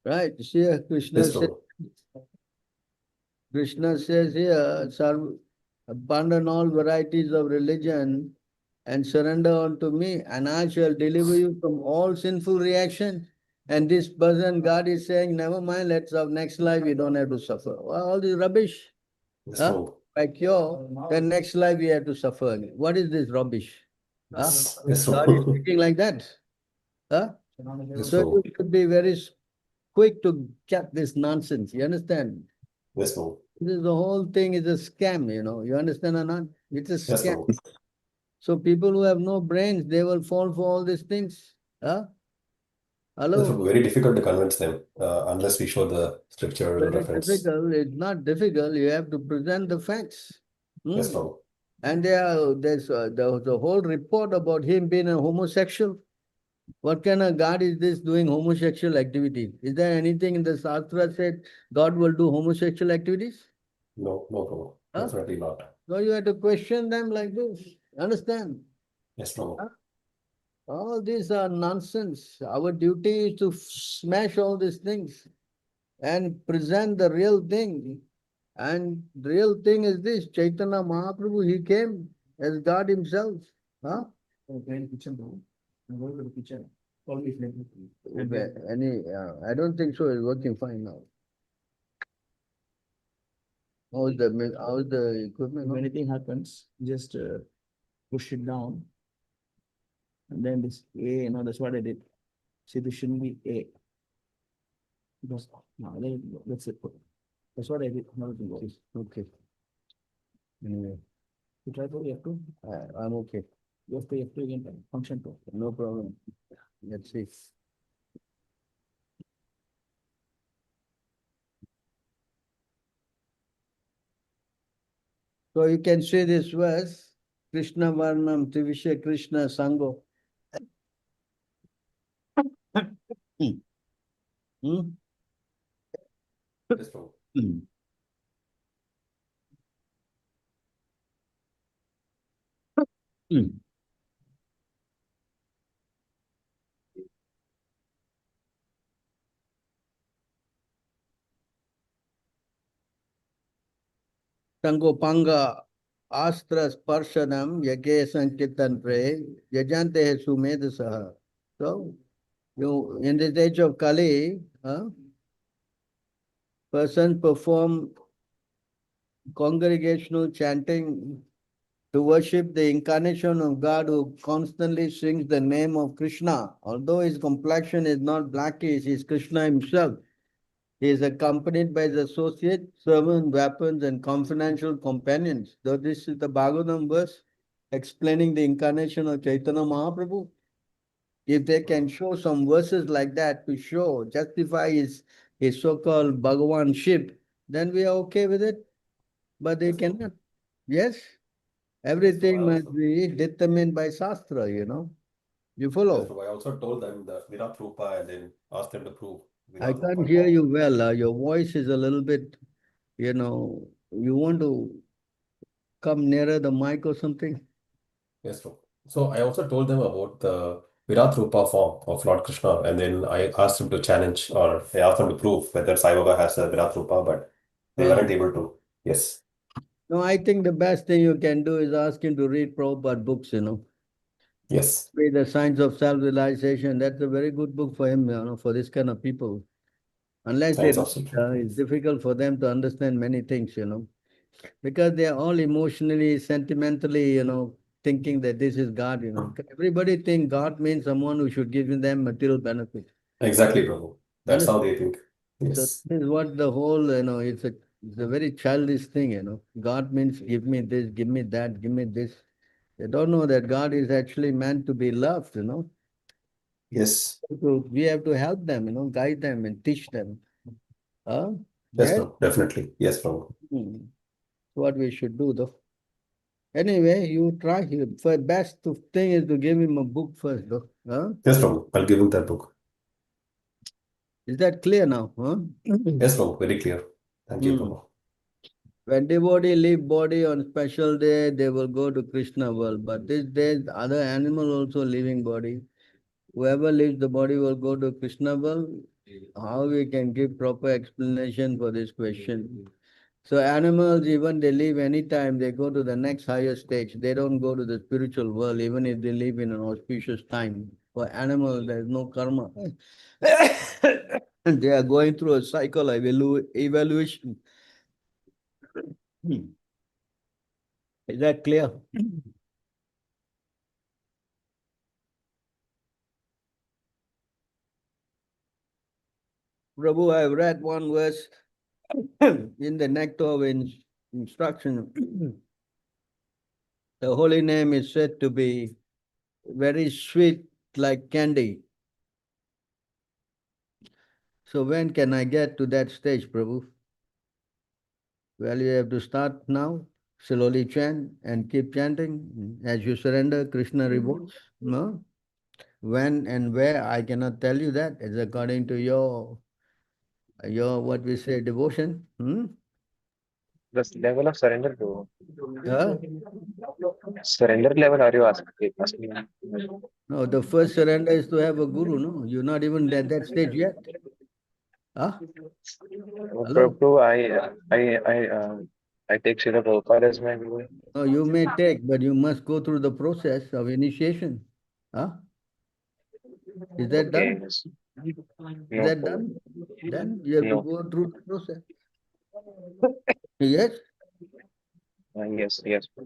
Right, you see, yes, Prabhu. Krishna says here, abandon all varieties of religion and surrender unto me, and I shall deliver you from all sinful reaction. And this person, God is saying, never mind, let's have next life, you don't have to suffer. Well, all this rubbish. Yes, Huh? Prabhu. By cure, then next life we have to suffer again. What is this rubbish? Huh? Yes, God is Prabhu. speaking like that. Huh? Yes, So Prabhu. you should be very quick to get this nonsense. You understand? Yes, Prabhu. The whole thing is a scam, you understand or not? It's a Yes, scam. Prabhu. So people who have no brains, they will fall for all these things. Huh? Yes, Hello? Prabhu. Very difficult to convince them unless we show the scriptural Very reference. difficult. It's not difficult. You have to present the facts. Yes, Hmm. Prabhu. And there's the whole report about him being a homosexual. What kind of God is this doing homosexual activity? Is there anything in the Shastra said God will do homosexual activities? No, no, Prabhu. Huh? Definitely not. So you have to question them like this. Understand? Yes, Prabhu. Huh? All these are nonsense. Our duty is to smash all these things and present the real thing. And the real thing is this, Chaitanya Mahaprabhu, he came as God himself. Huh? Okay, in kitchen room. I'm going to the kitchen. Call me if necessary. I don't think so. It's working fine now. How's the equipment? If anything happens, just push it down. And then this A, that's what I did. See, this shouldn't be A. Because, no, that's it. That's what I did. Now it goes. Okay. Anyway, You try to F2. I'm okay. You have to F2 again. Function 2. No problem. Let's see. So you can see this verse, Krishna Varnam Trivisha Krishna Sango. Hmm. Yes, Prabhu. Hmm. Hmm. Sangopanga Astra Sparshanam Yage Sankitan Pre Yajante Sumedhasaha. So in this age of Kali, person perform congregational chanting to worship the incarnation of God who constantly sings the name of Krishna. Although his complexion is not blackish, he is Krishna himself. He is accompanied by his associates, servants, weapons, and confidential companions. Though this is the Bhagavatam verse explaining the incarnation of Chaitanya Mahaprabhu. If they can show some verses like that to justify his so-called Bhagavanship, then we are okay with it. But they cannot. Yes? Everything must be determined by Shastra, You Yes, follow? Prabhu. I also told them the Virat Rupa and then asked them to prove I Virat can't Rupa hear form. you well. Your voice is a little bit, you want to come nearer the mic or something? Yes, Prabhu. So I also told them about the Virat Rupa form of Lord Krishna, and then I asked him to challenge, or I asked them to prove whether Sai Baba has a Virat Rupa, but they weren't able to. Yes. No, I think the best thing you can do is ask him to read Prabhupada books, Yes. Read The Science of Self-Realization. That's a very good book for him, for this kind of people. Unless they Science of read, it's difficult for them to understand many things, Because they are all emotionally, sentimentally, thinking that this is God, Everybody think God means someone who should give them material benefit. Exactly, Prabhu. That's how they think. So Yes. this is what the whole, it's a very childish thing, God means give me this, give me that, give me this. They don't know that God is actually meant to be loved. Yes. So we have to help them, guide them and teach them. Huh? Yes, Yes? Prabhu. Definitely. Yes, Prabhu. What we should do though. Anyway, you try. For best thing is to give him a book first though. Huh? Yes, Prabhu. I'll give him that book. Is that clear now? Huh? Yes, Prabhu. Very clear. Thank you, Hmm. Prabhu. When devotee leave body on special day, they will go to Krishna world. But these days, other animal also leaving body. Whoever leaves the body will go to Krishna world. How we can give proper explanation for this question? So animals, even they live anytime, they go to the next higher stage. They don't go to the spiritual world, even if they live in an auspicious time. For animals, there is no karma. They are going through a cycle of evaluation. Is that clear? Prabhu, I have read one verse in the Nectar of Instruction. The holy name is said to be very sweet like candy. So when can I get to that stage, Prabhu? Well, you have to start now, slowly chant and keep chanting. As you surrender, Krishna rewards. No? When and where, I cannot tell you that. It's according to your what we say, devotion. The level of surrender, bro. Huh? Surrender level, are you asking? No, the first surrender is to have a guru, no? You're not even at that stage yet. Huh? Hello? Prabhu, I take Srila Prabhupada as my guru. No, you may take, but you must go through the process of initiation. Huh? Is that Okay, done? yes. Is No, that Prabhu. done? Then you have to No. go through the process. Yes? Yes.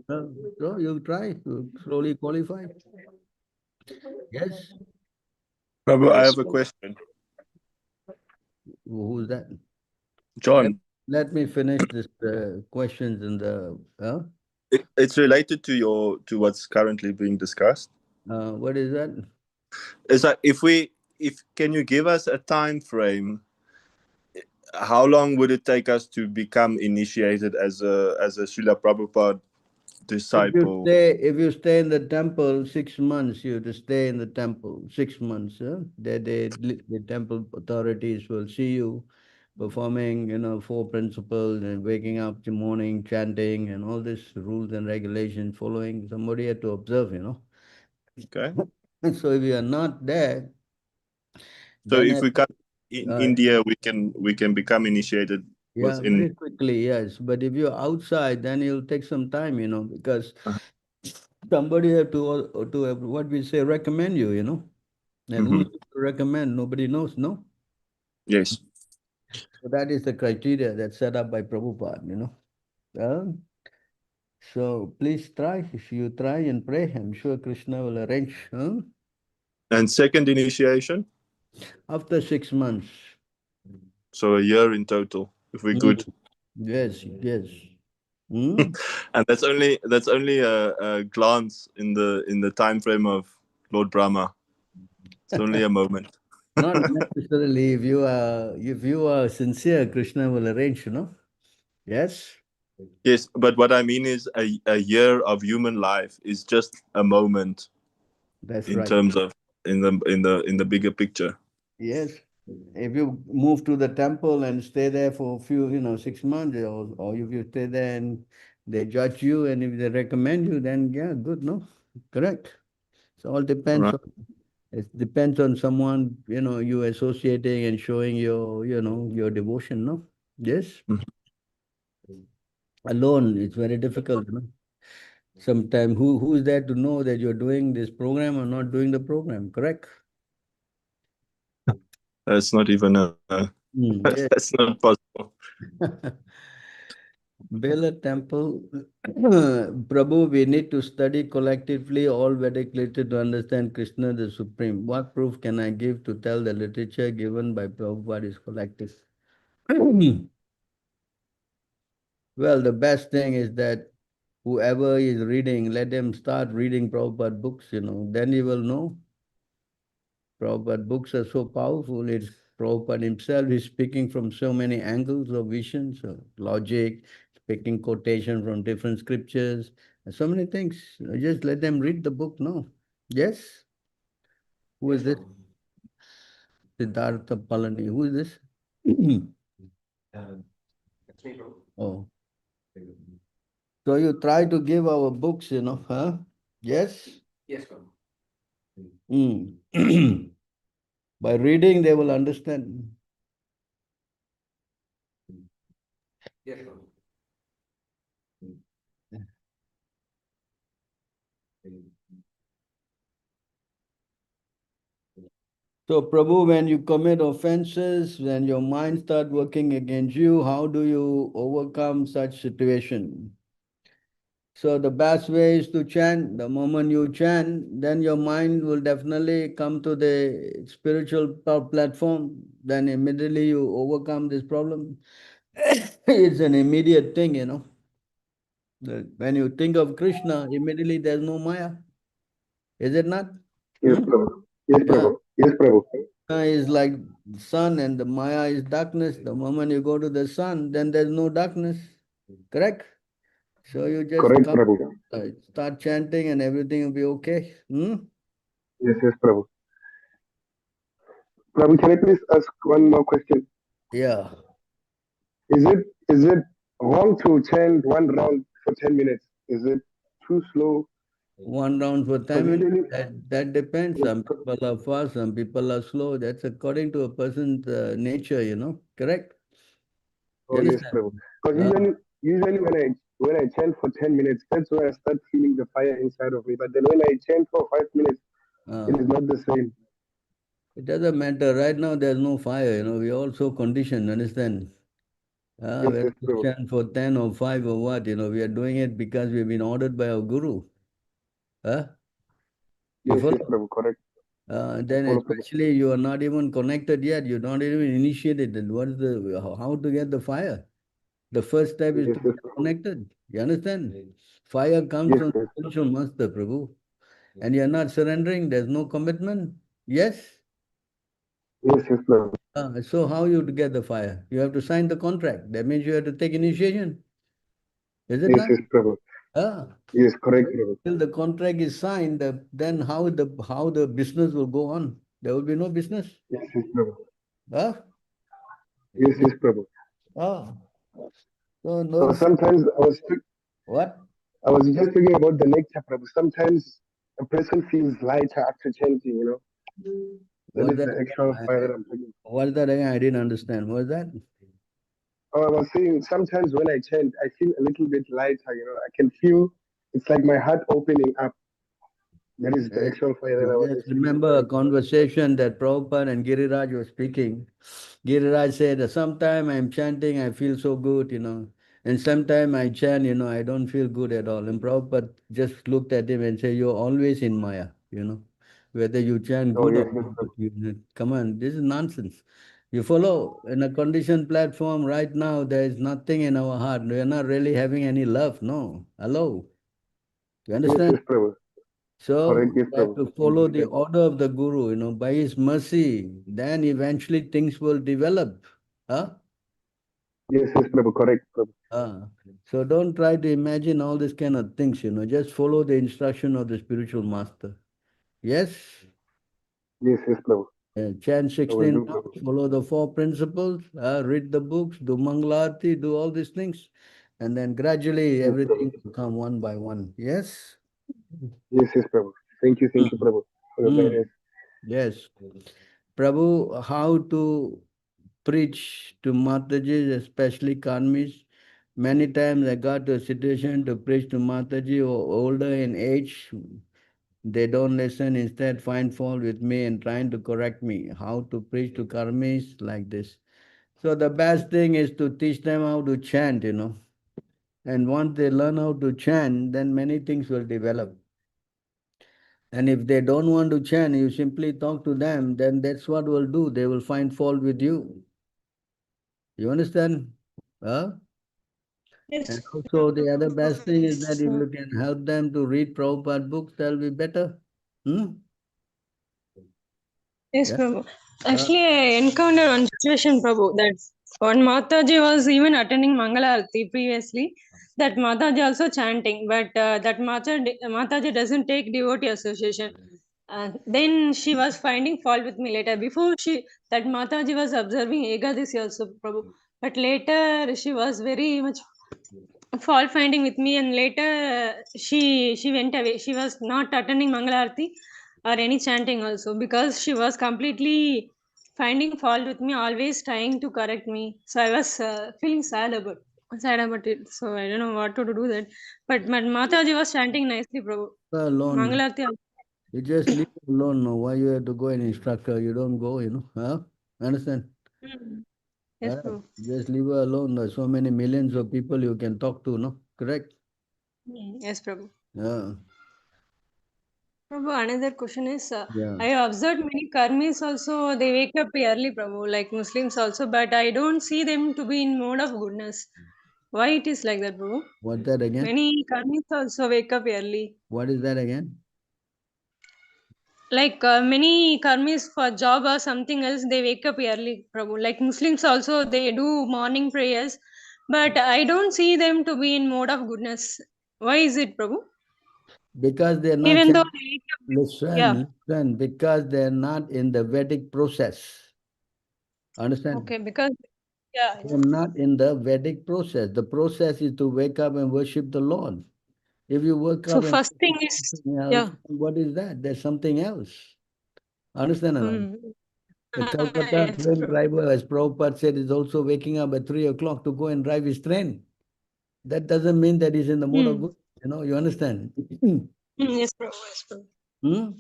So you try to slowly qualify. Yes? Prabhu, I Yes, have a Prabhu. question. Who's that? John, Let me finish this questions in the. it's related to what's currently being discussed. What is that? It's like if can you give us a time frame? How long would it take us to become initiated as a Srila Prabhupada disciple? If you stay in the temple 6 months, you have to stay in the temple 6 months. The temple authorities will see you performing, 4 principles and waking up in the morning, chanting, and all these rules and regulations following. Somebody had to observe. Okay. So if you are not there, So then if we come in India, we can become initiated yeah, within. very quickly, yes. But if you're outside, then it'll take some time, because somebody have to have what we say recommend you. And who to recommend? Nobody knows, no? Yes. So that is the criteria that's set up by Prabhupada. So please try. If you try and pray, I'm sure Krishna will arrange. And second initiation, After 6 months. so a year in total, if we're good. Yes. And that's only a glance in the time frame of Lord Brahma. It's only a moment. Not necessarily. If you are sincere, Krishna will arrange. Yes. Yes, but what I mean is a year of human life is just a moment. That's in right. terms of in the bigger picture. Yes. If you move to the temple and stay there for a few, 6 months, or if you stay there and they judge you, and if they recommend you, then yeah, good, no? Correct. So all depends Right. on, it depends on someone, you associating and showing your devotion, no? Yes. Alone, it's very difficult, Sometimes who is there to know that you're doing this program or not doing the program, correct? That's not even Yes. that's not possible. Bela Temple, Prabhu, we need to study collectively all Vedic literature to understand Krishna the Supreme. What proof can I give to tell the literature given by Prabhupada is collective? Well, the best thing is that whoever is reading, let them start reading Prabhupada books, then you will know. Prabhupada books are so powerful. It's Prabhupada himself is speaking from so many angles of visions, of logic, speaking quotation from different scriptures, and so many things. Just let them read the book, no? Yes? Who is this? Siddhartha Palani. Who is this? Oh. So you try to give our books, huh? Yes? Yes, Mm. By reading, they will understand. yes. So, Prabhu, when you commit offenses, when your mind start working against you, how do you overcome such situation? So the best way is to chant. The moment you chant, then your mind will definitely come to the spiritual platform. Then immediately you overcome this problem. It's an immediate thing. When you think of Krishna, immediately there's no Maya. Is it not? Yes, Hmm? Prabhu. Yes, Yeah. Prabhu. Yes, Prabhu. Krishna is like sun and the Maya is darkness. The moment you go to the sun, then there's no darkness. Correct? So you just Correct, come, Prabhu. start chanting and everything will be okay. Yes, yes, Prabhu. Prabhu, can I please ask one more question? Yeah. Is it wrong to chant one round for 10 minutes? Is it too slow? One round for 10 Because minutes. usually, That depends. yes, Some people are fast, some people are slow. That's according to a person's nature. Correct? You oh yes, understand? Prabhu. Because Uh, usually when I chant for 10 minutes, that's when I start feeling the fire inside of me. But then when I chant for 5 minutes, it uh, is not the same. it doesn't matter. Right now, there's no fire. We are also conditioned. Understand? Yes, Whether yes, we Prabhu. chant for 10 or 5 or what, we are doing it because we've been ordered by our guru. Huh? You Yes, yes, follow? Prabhu. Correct. I Then follow, Prabhu. especially you are not even connected yet. You're not even initiated. Then what is how to get the fire? The first step is Yes, to yes, get Prabhu. connected. You understand? Fire comes Yes, from yes, spiritual master, Prabhu. And you're not surrendering, there's no commitment. Yes? yes, yes, Prabhu. So how you to get the fire? You have to sign the contract. That means you have to take initiation. Is it Yes, not? yes, Prabhu. Ah. Yes, correct, Prabhu. Till the contract is signed, then how the business will go on? There will be no business. Yes, yes, Prabhu. Ah. Yes, yes, Prabhu. Ah. So So don't say sometimes what? I was just thinking about the nectar, Prabhu. Sometimes a person feels lighter after chanting. That What is that the again? actual fire that I'm talking. What is that again? I didn't understand. What is that? Oh, I was saying sometimes when I chant, I feel a little bit lighter. I can feel it's like my heart opening up. That is the Yes. actual fire that I was Just just feeling. remember a conversation that Prabhupada and Giriraj were speaking. Giriraj said, sometime I'm chanting, I feel so good. And sometime I chant, I don't feel good at all. And Prabhupada just looked at him and said, you're always in Maya. Whether you chant Oh good or yes, yes, not Prabhu. good. Come on, this is nonsense. You follow, in a conditioned platform right now, there is nothing in our heart. We are not really having any love. No. Hello. You Yes, understand? yes, Prabhu. So Correct, yes, we have Prabhu. to follow the order of the Guru, by his mercy. Then eventually things will develop. Huh? Yes, yes, Prabhu. Correct, Prabhu. Ah. So don't try to imagine all these kind of things, just follow the instruction of the spiritual master. Yes? Yes, yes, Prabhu. Chant I will 16 do, rounds, Prabhu. follow the four principles, read the books, do Mangalarti, do all these things. And then gradually Yes, Prabhu. everything will come one by one. Yes? Yes, yes, Prabhu. Thank you, Mm. Prabhu, for your Mm. guidance. Yes. Prabhu, how to preach to Mataji, especially Karmis? Many times I got to a situation to preach to Mataji who are older in age. They don't listen, instead find fault with me and trying to correct me. How to preach to Karmis like this? So the best thing is to teach them how to chant. And once they learn how to chant, then many things will develop. And if they don't want to chant, you simply talk to them, then that's what will do. They will find fault with you. You understand? Huh? Yes. And also the other best thing is that if So, you can help them to read Prabhupada books, that'll be better. Hmm? yes, Yeah. Prabhu. Actually, I encountered one situation, Prabhu, that one Mataji was even attending Mangalarati previously. That Mataji also chanting, but that Mataji doesn't take devotee association. Then she was finding fault with me later. Before that Mataji was observing Ekadasi also, Prabhu. But later she was very much fault finding with me, and later she went away. She was not attending Mangalarati or any chanting also, because she was completely finding fault with me, always trying to correct me. So I was feeling sad about it. So I don't know what to do that. But Mataji was chanting nicely, Prabhu. Alone. Mangalarati. You just leave her alone. No, why you have to go and instruct her? You don't go, Huh? Understand? Mm. Yes, Huh? Prabhu. Just leave her alone. There's so many millions of people you can talk to, no? Correct? Yes, Prabhu. Yeah. Prabhu, another question is, Yeah. I observed many karmis also, they wake up early, Prabhu, like Muslims also, but I don't see them to be in mode of goodness. Why it is like that, Prabhu? What's that again? Many karmis also wake up early. What is that again? Like many karmis for job or something else, they wake up early, Prabhu. Like Muslims also, they do morning prayers, but I don't see them to be in mode of goodness. Why is it, Prabhu? Because they're not Even though they wake up, yeah. listen, because they're not in the Vedic process. Understand? Okay, because, yeah. They're not in the Vedic process. The process is to wake up and worship the Lord. If you wake So up and first thing worship is, something else, yeah. what is that? There's something else. Understand or not? Mm. The Calcutta Yes, train Prabhu. driver, as Prabhupada said, is also waking up at 3 o'clock to go and drive his train. That doesn't mean that he's in the mood of good. You understand? Yes, Prabhu. Yes, Prabhu. Hmm?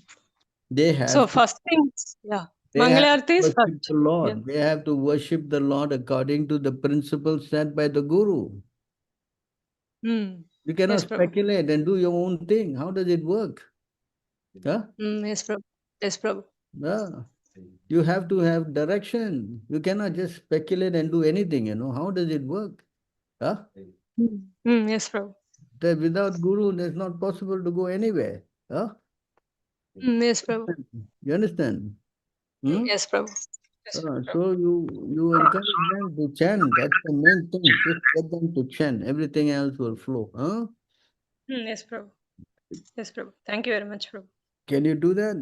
They So have to first thing, yeah. They have to Mangalarati is worship first. the Yeah. Lord. They have to worship the Lord according to the principles set by the Guru. Mm. You cannot Yes, Prabhu. speculate and do your own thing. How does it work? Huh? Yes, Prabhu. Yes, Prabhu. Yeah. You have to have direction. You cannot just speculate and do anything, How does it work? Huh? Yes, Prabhu. That without Guru, it's not possible to go anywhere. Huh? Yes, Prabhu. You understand? Hmm? Yes, Prabhu. Yes, So you encourage them to chant. That's the main thing. Just get them to chant. Everything else will flow. Huh? Yes, Prabhu. Yes, Prabhu. Thank you very much, Prabhu. Can you do that?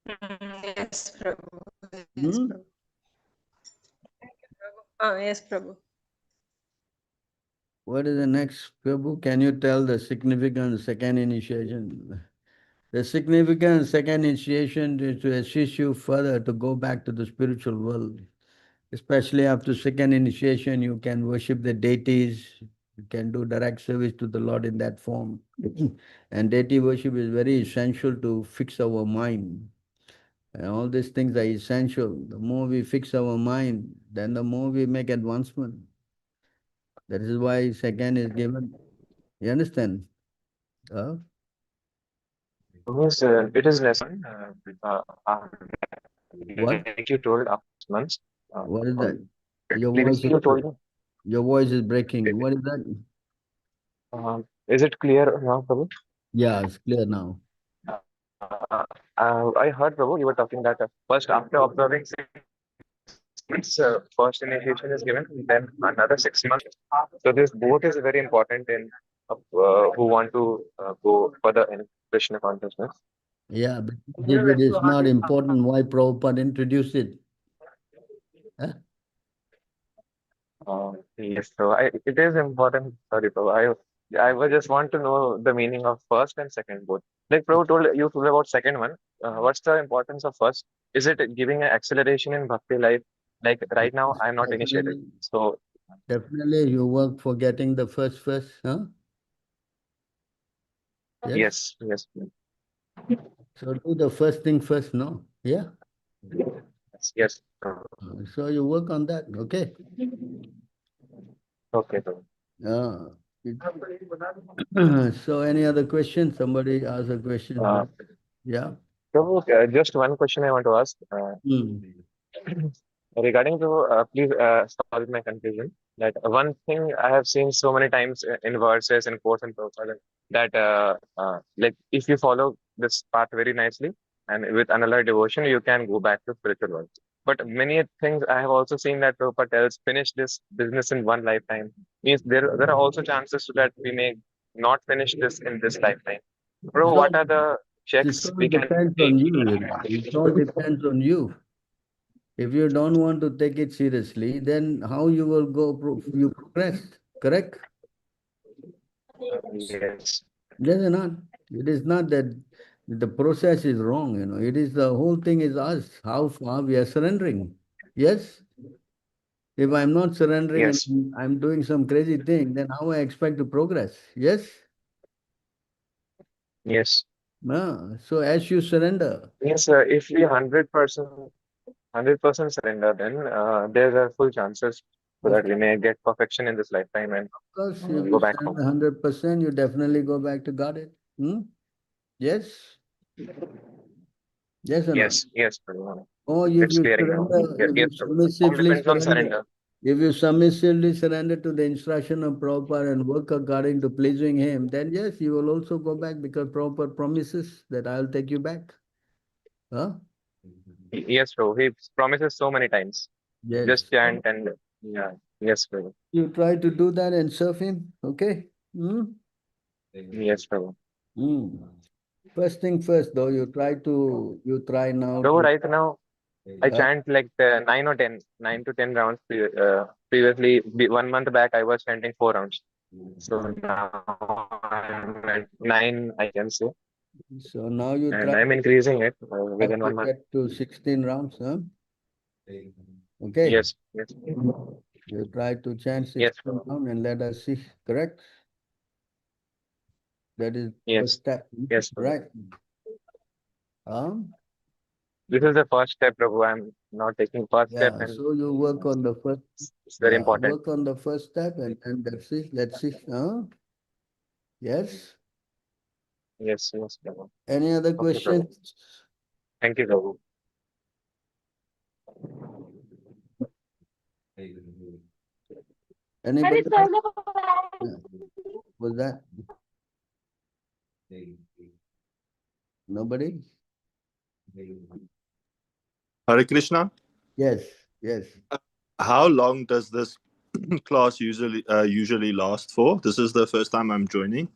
Yes, Prabhu. Yes, Hmm? Prabhu. Yes, Prabhu. What is the next, Prabhu? Can you tell the significant second initiation? The significant second initiation is to assist you further to go back to the spiritual world. Especially after second initiation, you can worship the deities, you can do direct service to the Lord in that form. And deity worship is very essential to fix our mind. And all these things are essential. The more we fix our mind, then the more we make advancement. That is why second is given. You understand? Yes, it is lesson. What? Like you told after 6 months. What is that? Your voice Previously, is you told me. your voice is breaking. What is that? Is it clear now, Prabhu? Yeah, it's clear now. I heard, Prabhu, you were talking that first after observing 6 months, first initiation is given, then another 6 months. So this both is very important in who want to go further in Krishna consciousness. Yeah, but if it is not important, why Prabhupada introduced it? Huh? Yes, so it is important. Sorry, Prabhu. I would just want to know the meaning of first and second both. Like Prabhu told about second one. What's the importance of first? Is it giving an acceleration in bhakti life? Like right now, I'm not initiated. Definitely, So definitely you work for getting the first, huh? Yes. yes. So do the first thing first, no? Yeah. Yes. So you work on that, okay? Okay, Prabhu. So any other question? Somebody ask a question. Yeah. So, just one question I want to ask. Regarding to, please solve my confusion. That one thing I have seen so many times in verses and quotes and profiles, that like if you follow this path very nicely and with another devotion, you can go back to spiritual world. But many things I have also seen that Prabhupada tells, finish this business in one lifetime. Means there are also chances to that we may not finish this in this lifetime. Bro, what are the checks It all we can depends take? on you, you know. It all depends on you. If you don't want to take it seriously, then how you will you progress, correct? Yes. Yes or not? It is not that the process is wrong, you know. It is the whole thing is us, how far we are surrendering. Yes? If I'm not surrendering Yes. and I'm doing some crazy thing, then how I expect to progress? Yes? Yes. So as you surrender, Yes, if we 100% surrender, then there's a full chances so that we may get perfection in this lifetime and because if go you back surrender home. 100%, you definitely go back to Godhead. Yes? Yes or not? Yes, yes, Prabhu. Or It's clearing now. if you Yes, Prabhu. All submissively depends on surrender, surrender. if you submissively surrender to the instruction of Prabhupada and work according to pleasing him, then yes, you will also go back because Prabhupada promises that I'll take you back. Huh? Yes, Prabhu. He promises so many times. Yes. Just chant and yeah. Yes, Prabhu. You try to do that and serve him, okay? Yes, Prabhu. First thing first, though, you try now Prabhu, to. right now, I chant like 9 to 10 rounds. Previously, 1 month back, I was chanting 4 rounds. So now I'm at 9, I can say. So now you And try I'm increasing it within to 1 month. get to 16 rounds, huh? Okay. Yes, yes. You try to chant Yes, 16 rounds and let us see, correct? That is the yes, first step, yes. right? This is the first step, Prabhu. I'm not taking first step, Yeah, and so you work on the first, it's very important. work on the first step and let's see, Yes? Yes, yes, Prabhu. Any other Okay, Prabhu. questions? Thank you, Prabhu. Anybody? Yeah. Was that? Nobody? Hare Krishna. Yes, yes. How long does this class usually last for? This is the first time I'm joining.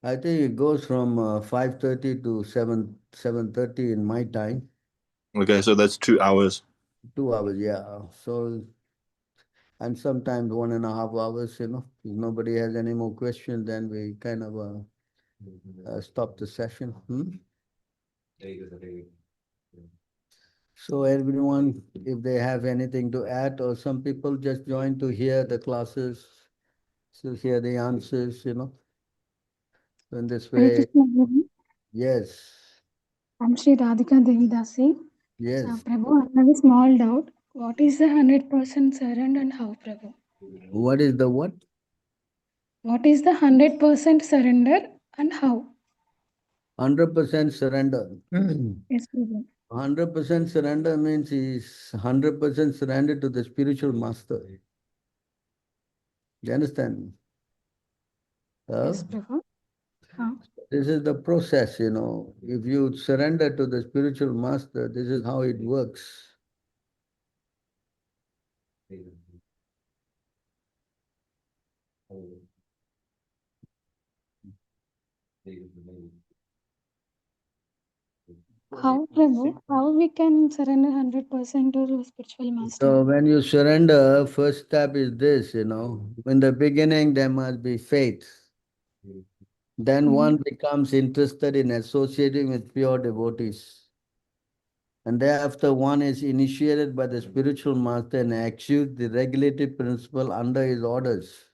I think it goes from 5:30 to 7:30 in my time. Okay, so that's 2 hours. 2 hours, yeah. So, and sometimes 1.5 hours, you know. If nobody has any more questions, then we kind of stop the session. So everyone, if they have anything to add, or some people just join to hear the classes, to hear the answers, you know. So in this Hare way, Krishna, Prabhu. yes, I'm Sri Radhika Devidasi. yes. Prabhu, I have a small doubt. What is the 100% surrender and how, Prabhu? What is the what? What is the 100% surrender and how? 100% surrender. Yes, Prabhu. 100% surrender means he's 100% surrender to the spiritual master. You understand? Yes, Prabhu. This is the process, you know. If you surrender to the spiritual master, this is how it works. How, Prabhu? How we can surrender 100% to the spiritual master? So when you surrender, first step is this, you know. In the beginning, there must be faith. Then one becomes interested in associating with pure devotees. And thereafter, one is initiated by the spiritual master and executes the regulative principle under his orders.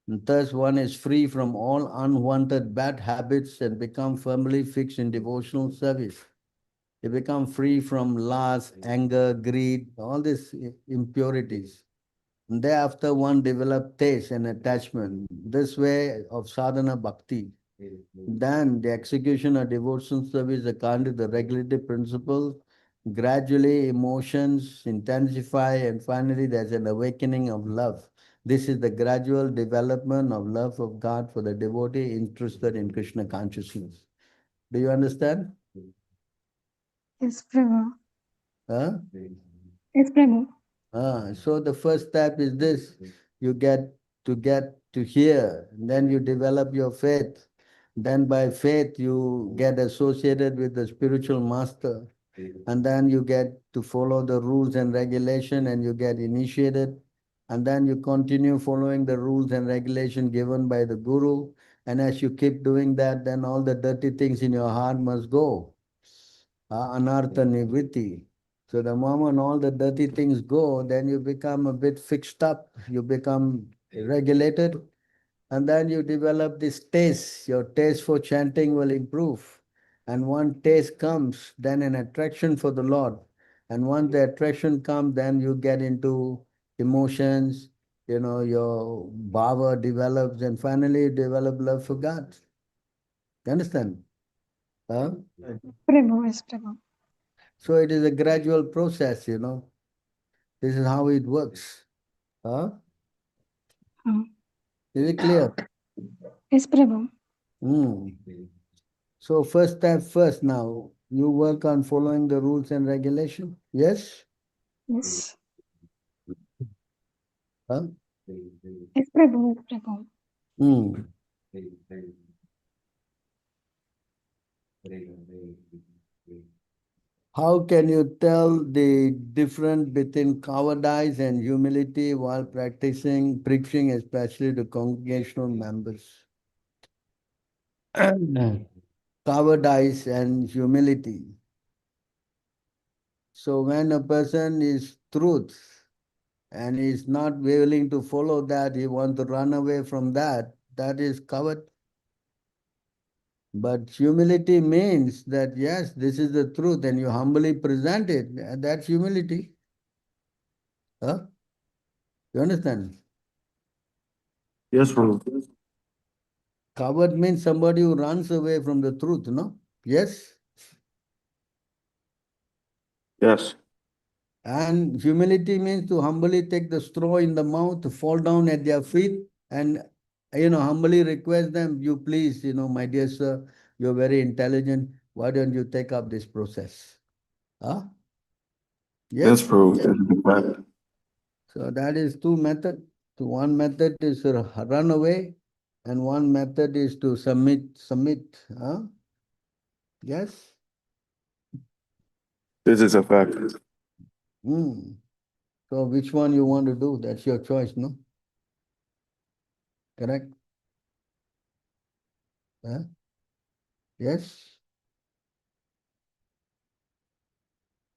And thus, one is free from all unwanted bad habits and become firmly fixed in devotional service. They become free from lust, anger, greed, all these impurities. And thereafter one develop taste and attachment. This way of sadhana bhakti. Then the execution of devotional service according to the regulative principle, gradually emotions intensify and finally there's an awakening of love. This is the gradual development of love of God for the devotee interested in Krishna consciousness. Do you understand? Yes, Prabhu. Huh? Yes, Prabhu. So the first step is this. You get to hear, then you develop your faith. Then by faith you get associated with the spiritual master. And then you get to follow the rules and regulation and you get initiated. And then you continue following the rules and regulation given by the guru. And as you keep doing that, then all the dirty things in your heart must go. Anartha nivritti. So the moment all the dirty things go, then you become a bit fixed up, you become regulated, and then you develop this taste. Your taste for chanting will improve. And once taste comes, then an attraction for the Lord. And once the attraction comes, then you get into emotions, your bhava develops, and finally you develop love for God. You understand? Huh? Prabhu, yes, Prabhu. So it is a gradual process, This is how it works. Huh? Is it clear? Yes, Prabhu. So first step first now, you work on following the rules and regulation. Yes? Yes. Huh? Yes, Prabhu. Yes, Prabhu. Hmm. How can you tell the difference between cowardice and humility while practicing, preaching, especially to congregational members? Cowardice and humility. So when a person is truth and is not willing to follow that, he wants to run away from that, that is coward. But humility means that yes, this is the truth and you humbly present it. That's humility. Huh? You understand? Yes, Prabhu. Coward means somebody who runs away from the truth, no? Yes? Yes. And humility means to humbly take the straw in the mouth, to fall down at their feet and, humbly request them, you please, my dear sir, you're very intelligent. Why don't you take up this process? Huh? Yes, Yes? Prabhu. So that is two methods. So one method is to run away and one method is to submit. Huh? Yes? This is a fact. So which one you want to do? That's your choice, no? Correct? Huh? Yes?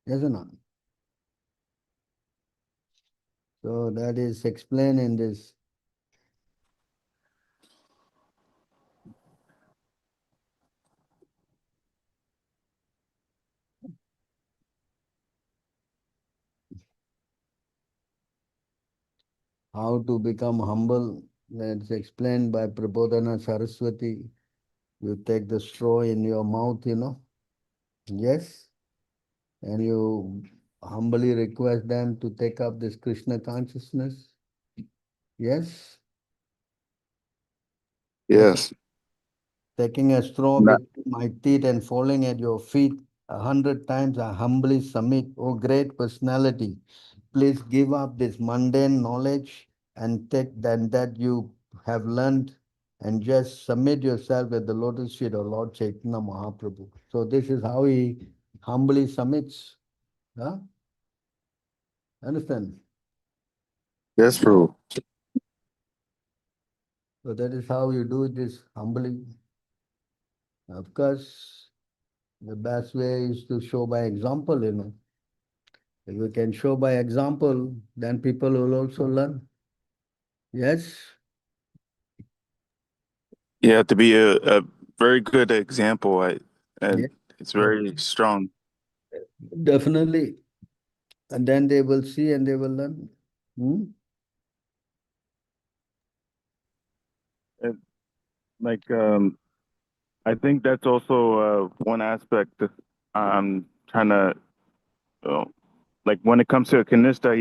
Yes or not? So that is explained in this. How to become humble. That's explained by Prabodhana Saraswati. You take the straw in your mouth, Yes? And you humbly request them to take up this Krishna consciousness. Yes? Yes. Taking a straw Na- between my teeth and falling at your feet 100 times, I humbly submit, O great personality, please give up this mundane knowledge and take that you have learned and just submit yourself at the lotus feet of Lord Chaitanya Mahaprabhu. So this is how he humbly submits. Huh? Understand? Yes, Prabhu. So that is how you do this humbly. Of course, the best way is to show by example, If you can show by example, then people will also learn. Yes? You have to be a very good example, and Yeah. it's very strong. Definitely. And then they will see and they will learn. like I think that's also one aspect I'm trying to like when it comes to a kanista,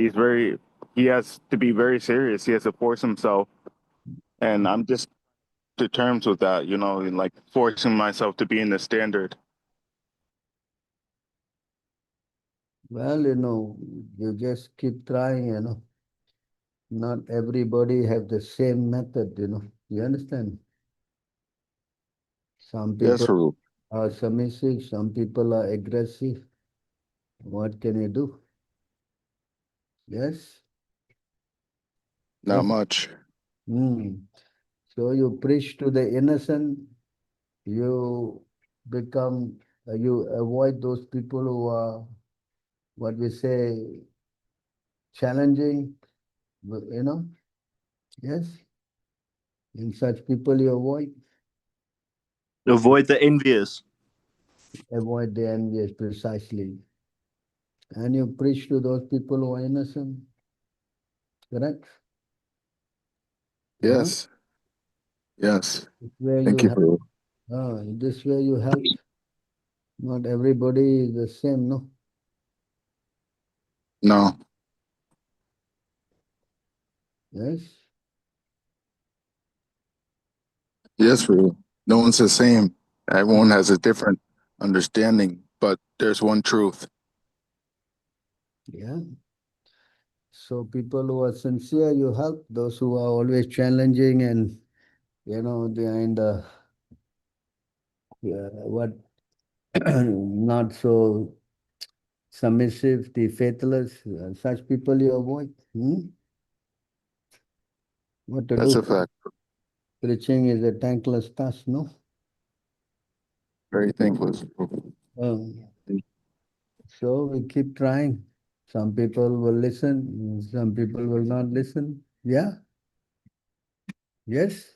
he has to be very serious. He has to force himself, and I'm just to terms with that, like forcing myself to be in the standard. Well, you just keep trying. Not everybody have the same method, You understand? Some Yes, people Ru. are submissive, some people are aggressive. What can you do? Yes? Not Yes. much. So you preach to the innocent, you you avoid those people who are, what we say, challenging, Yes? And such people you avoid. Avoid the envious. Avoid the envious, precisely. And you preach to those people who are innocent. Correct? Yes. Yes. Where Thank you you, help. Ru. This way you help. Not everybody is the same, no? No. Yes? Yes, Ru. No one's the same. Everyone has a different understanding, but there's one truth. Yeah. So people who are sincere, you help. Those who are always challenging and, they are in the, what, not so submissive, the faithless, such people you avoid. What to That's do? a fact. Preaching is a thankless task, no? Very thankless. So we keep trying. Some people will listen, some people will not listen. Yeah? Yes?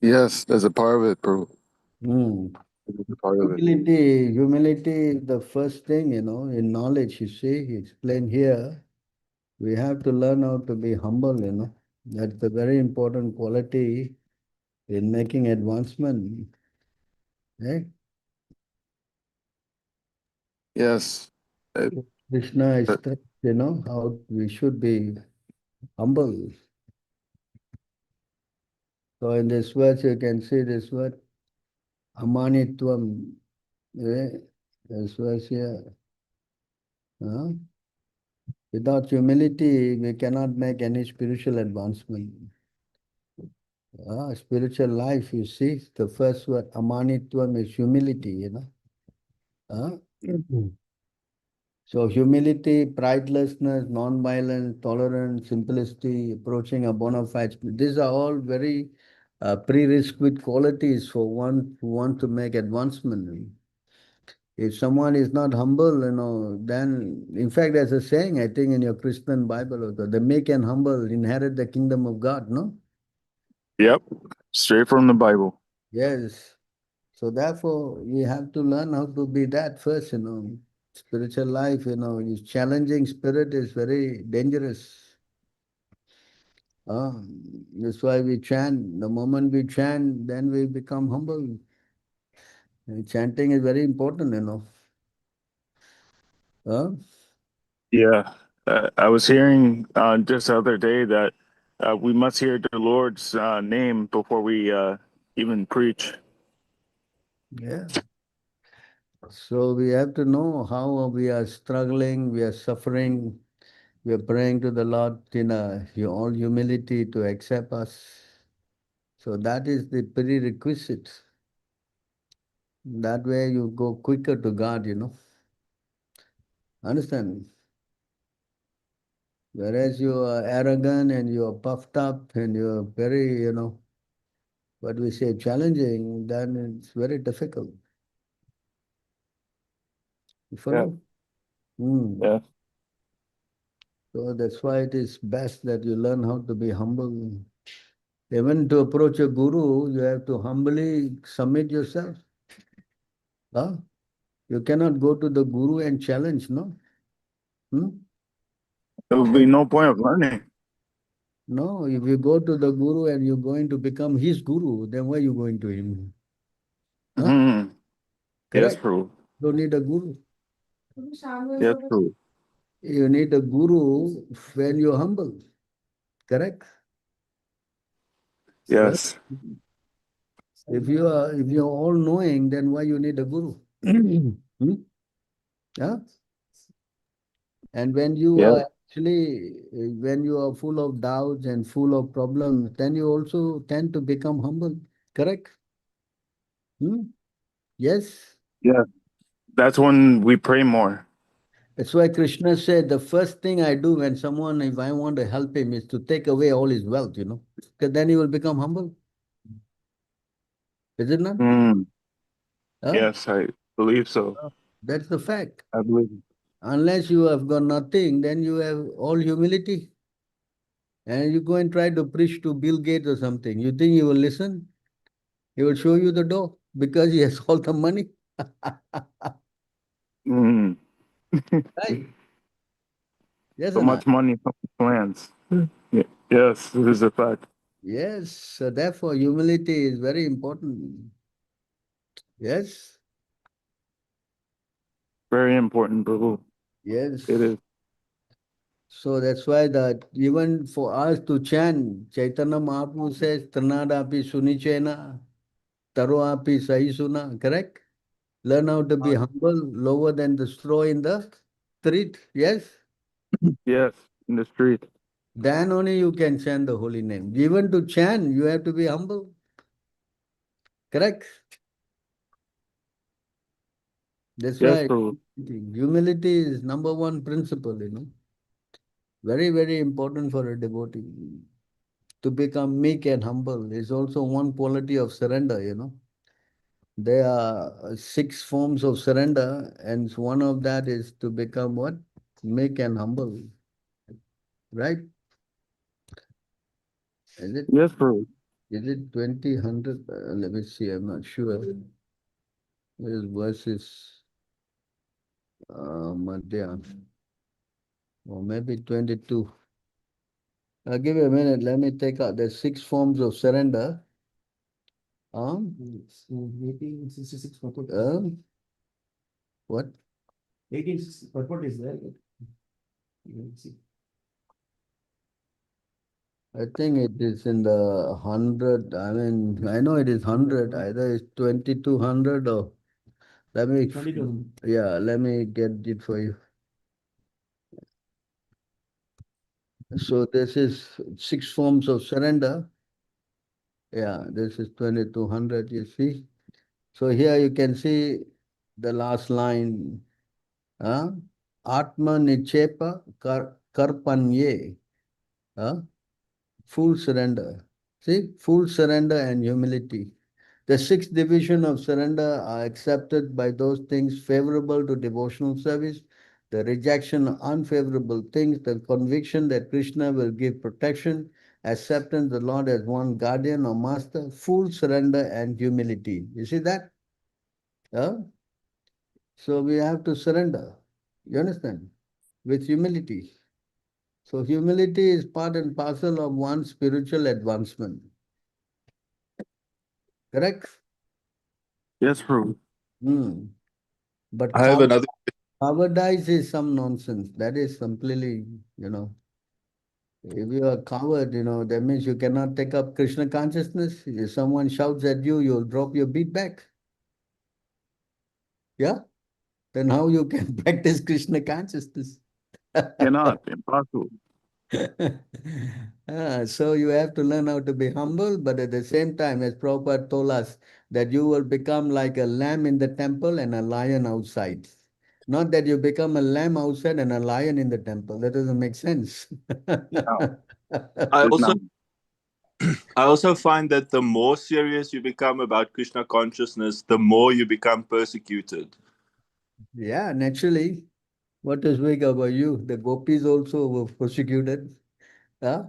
Yes, there's a part of it, bro. Mm. There's a part of it. Humility is the first thing, in knowledge, you see, explained here. We have to learn how to be humble. That's a very important quality in making advancement. Right? Yes. Krishna is stressed, how we should be humble. So in this verse, you can see this word, amanitvam. This verse here. Without humility, we cannot make any spiritual advancement. Spiritual life, you see, the first word, amanitvam, is humility, So humility, pridelessness, non-violence, tolerance, simplicity, approaching a bona fide spirit, these are all very prerequisite qualities for one who wants to make advancement. If someone is not humble, then, in fact, there's a saying, I think, in your Christian Bible also, the meek and humble inherit the kingdom of God, no? Yep. Straight from the Bible. Yes. So therefore, we have to learn how to be that first, Spiritual life, challenging spirit is very dangerous. That's why we chant. The moment we chant, then we become humble. And chanting is very important. Yeah. I was hearing just the other day that we must hear the Lord's name before we even preach. Yeah. So we have to know how we are struggling, we are suffering, we are praying to the Lord in all humility to accept us. So that is the prerequisite. That way you go quicker to God, Understand? Whereas you are arrogant and you are puffed up and you are very, what we say, challenging, then it's very difficult. You follow? Yeah. So that's why it is best that you learn how to be humble. Even to approach a guru, you have to humbly submit yourself. You cannot go to the guru and challenge, no? There will be no point of learning. No, if you go to the guru and you're going to become his guru, then why are you going to him? Huh? Mhm. Yes, Correct? Prabhu. Don't need a guru. Yes, Prabhu. You need a guru when you're humble. Correct? Huh? Yes. If you're all knowing, then why you need a guru? Hmm? Yeah? And when you Yes. are actually, when you are full of doubts and full of problems, then you also tend to become humble. Correct? Hmm? Yes? Yeah. That's when we pray more. That's why Krishna said the first thing I do when someone, if I want to help him, is to take away all his wealth, because then he will become humble. Is it not? Mm. Huh? Yes, I believe so. That's the fact. I believe. Unless you have got nothing, then you have all humility. And you go and try to preach to Bill Gates or something. You think he will listen? He will show you the door because he has all the money. Mm. Right? Yes So or not? much money, so much plans. Yeah. Yes, this is a fact. Yes. So therefore, humility is very important. Yes. Very important, Prabhu. Yes. It is. So that's why that even for us to chant, Chaitanya Mahaprabhu says, Tranadapi Sunichena, Taroapi Sahisuna, correct? Learn how to be humble, lower than the straw in the street. Yes? Yes, in the street. Then only you can chant the holy name. Even to chant, you have to be humble. Correct? That's Yes, why Prabhu. humility is number one principle. Very, very important for a devotee. To become meek and humble is also one quality of surrender. There are 6 forms of surrender, and one of that is to become what? Meek and humble. Right? Is it Yes, Prabhu. 20, 100? Let me see, I'm not sure. This verse is Madhya, or maybe 22. Give me a minute, let me take out the 6 forms of surrender. 1866 purport. What? 1860 purport is there. I think it is in the 100. I mean, I know it is 100. Either it's 2200 or let me. 2200. Yeah, let me get it for you. So this is 6 forms of surrender. Yeah, this is 2200. You see. So here you can see the last line. Atma nichepa karpanye. Full surrender. See, full surrender and humility. The 6th division of surrender are accepted by those things favorable to devotional service, the rejection of unfavorable things, the conviction that Krishna will give protection, acceptance the Lord as one guardian or master, full surrender and humility. You see that? So we have to surrender. You understand? With humility. So humility is part and parcel of one's spiritual advancement. Correct? Yes, Prabhu. But I have another. cowardice is some nonsense. That is completely, if you are coward, that means you cannot take up Krishna consciousness. If someone shouts at you, you'll drop your beat back. Yeah? Then how you can practice Krishna consciousness? Cannot. Impossible. So you have to learn how to be humble, but at the same time, as Prabhupada told us, that you will become like a lamb in the temple and a lion outside. Not that you become a lamb outside and a lion in the temple. That doesn't make sense. No, I it's also not. I also find that the more serious you become about Krishna consciousness, the more you become persecuted. Yeah, naturally. What is big about you? The gopis also were persecuted. Huh?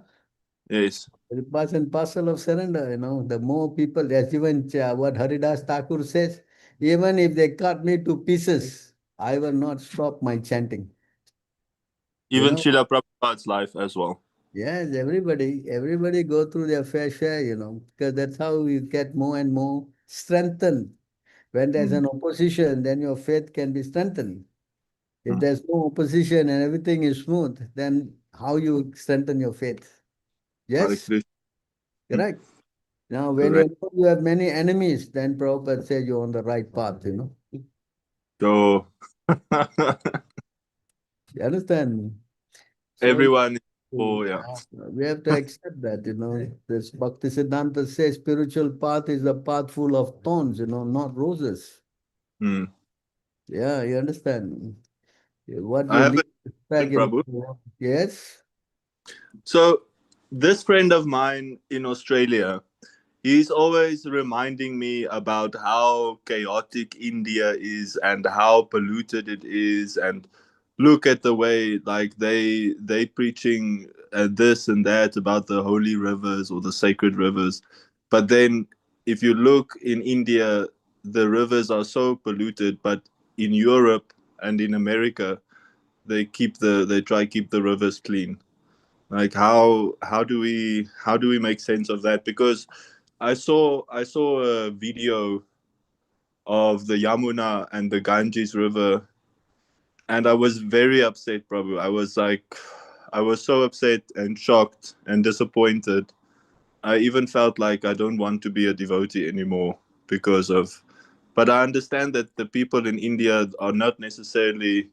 Yes. The part and parcel of surrender, the more people, as even what Haridas Thakur says, even if they cut me to pieces, I will not stop my chanting. Even Srila Prabhupada's life as well. Yes, everybody go through their fair share, because that's how you get more and more strengthened. When there's an opposition, then your faith can be strengthened. If there's no opposition and everything is smooth, then how you strengthen your faith? Hare Yes, Krishna. correct. Now, when Correct. you have many enemies, then Prabhupada says you're on the right path. So You understand? So everyone, oh yeah. we have to accept that, This Bhaktisiddhanta says spiritual path is a path full of thorns, not roses. Hmm. Yeah, you understand? What I you have a leave back question, in. Prabhu. Yes. So this friend of mine in Australia, he's always reminding me about how chaotic India is and how polluted it is, and look at the way like they preaching this and that about the holy rivers or the sacred rivers, but then if you look in India, the rivers are so polluted, but in Europe and in America, they try keep the rivers clean. Like how do we make sense of that? Because I saw a video of the Yamuna and the Ganges River, and I was very upset, Prabhu. I was so upset and shocked and disappointed. I even felt like I don't want to be a devotee anymore because of. But I understand that the people in India are not necessarily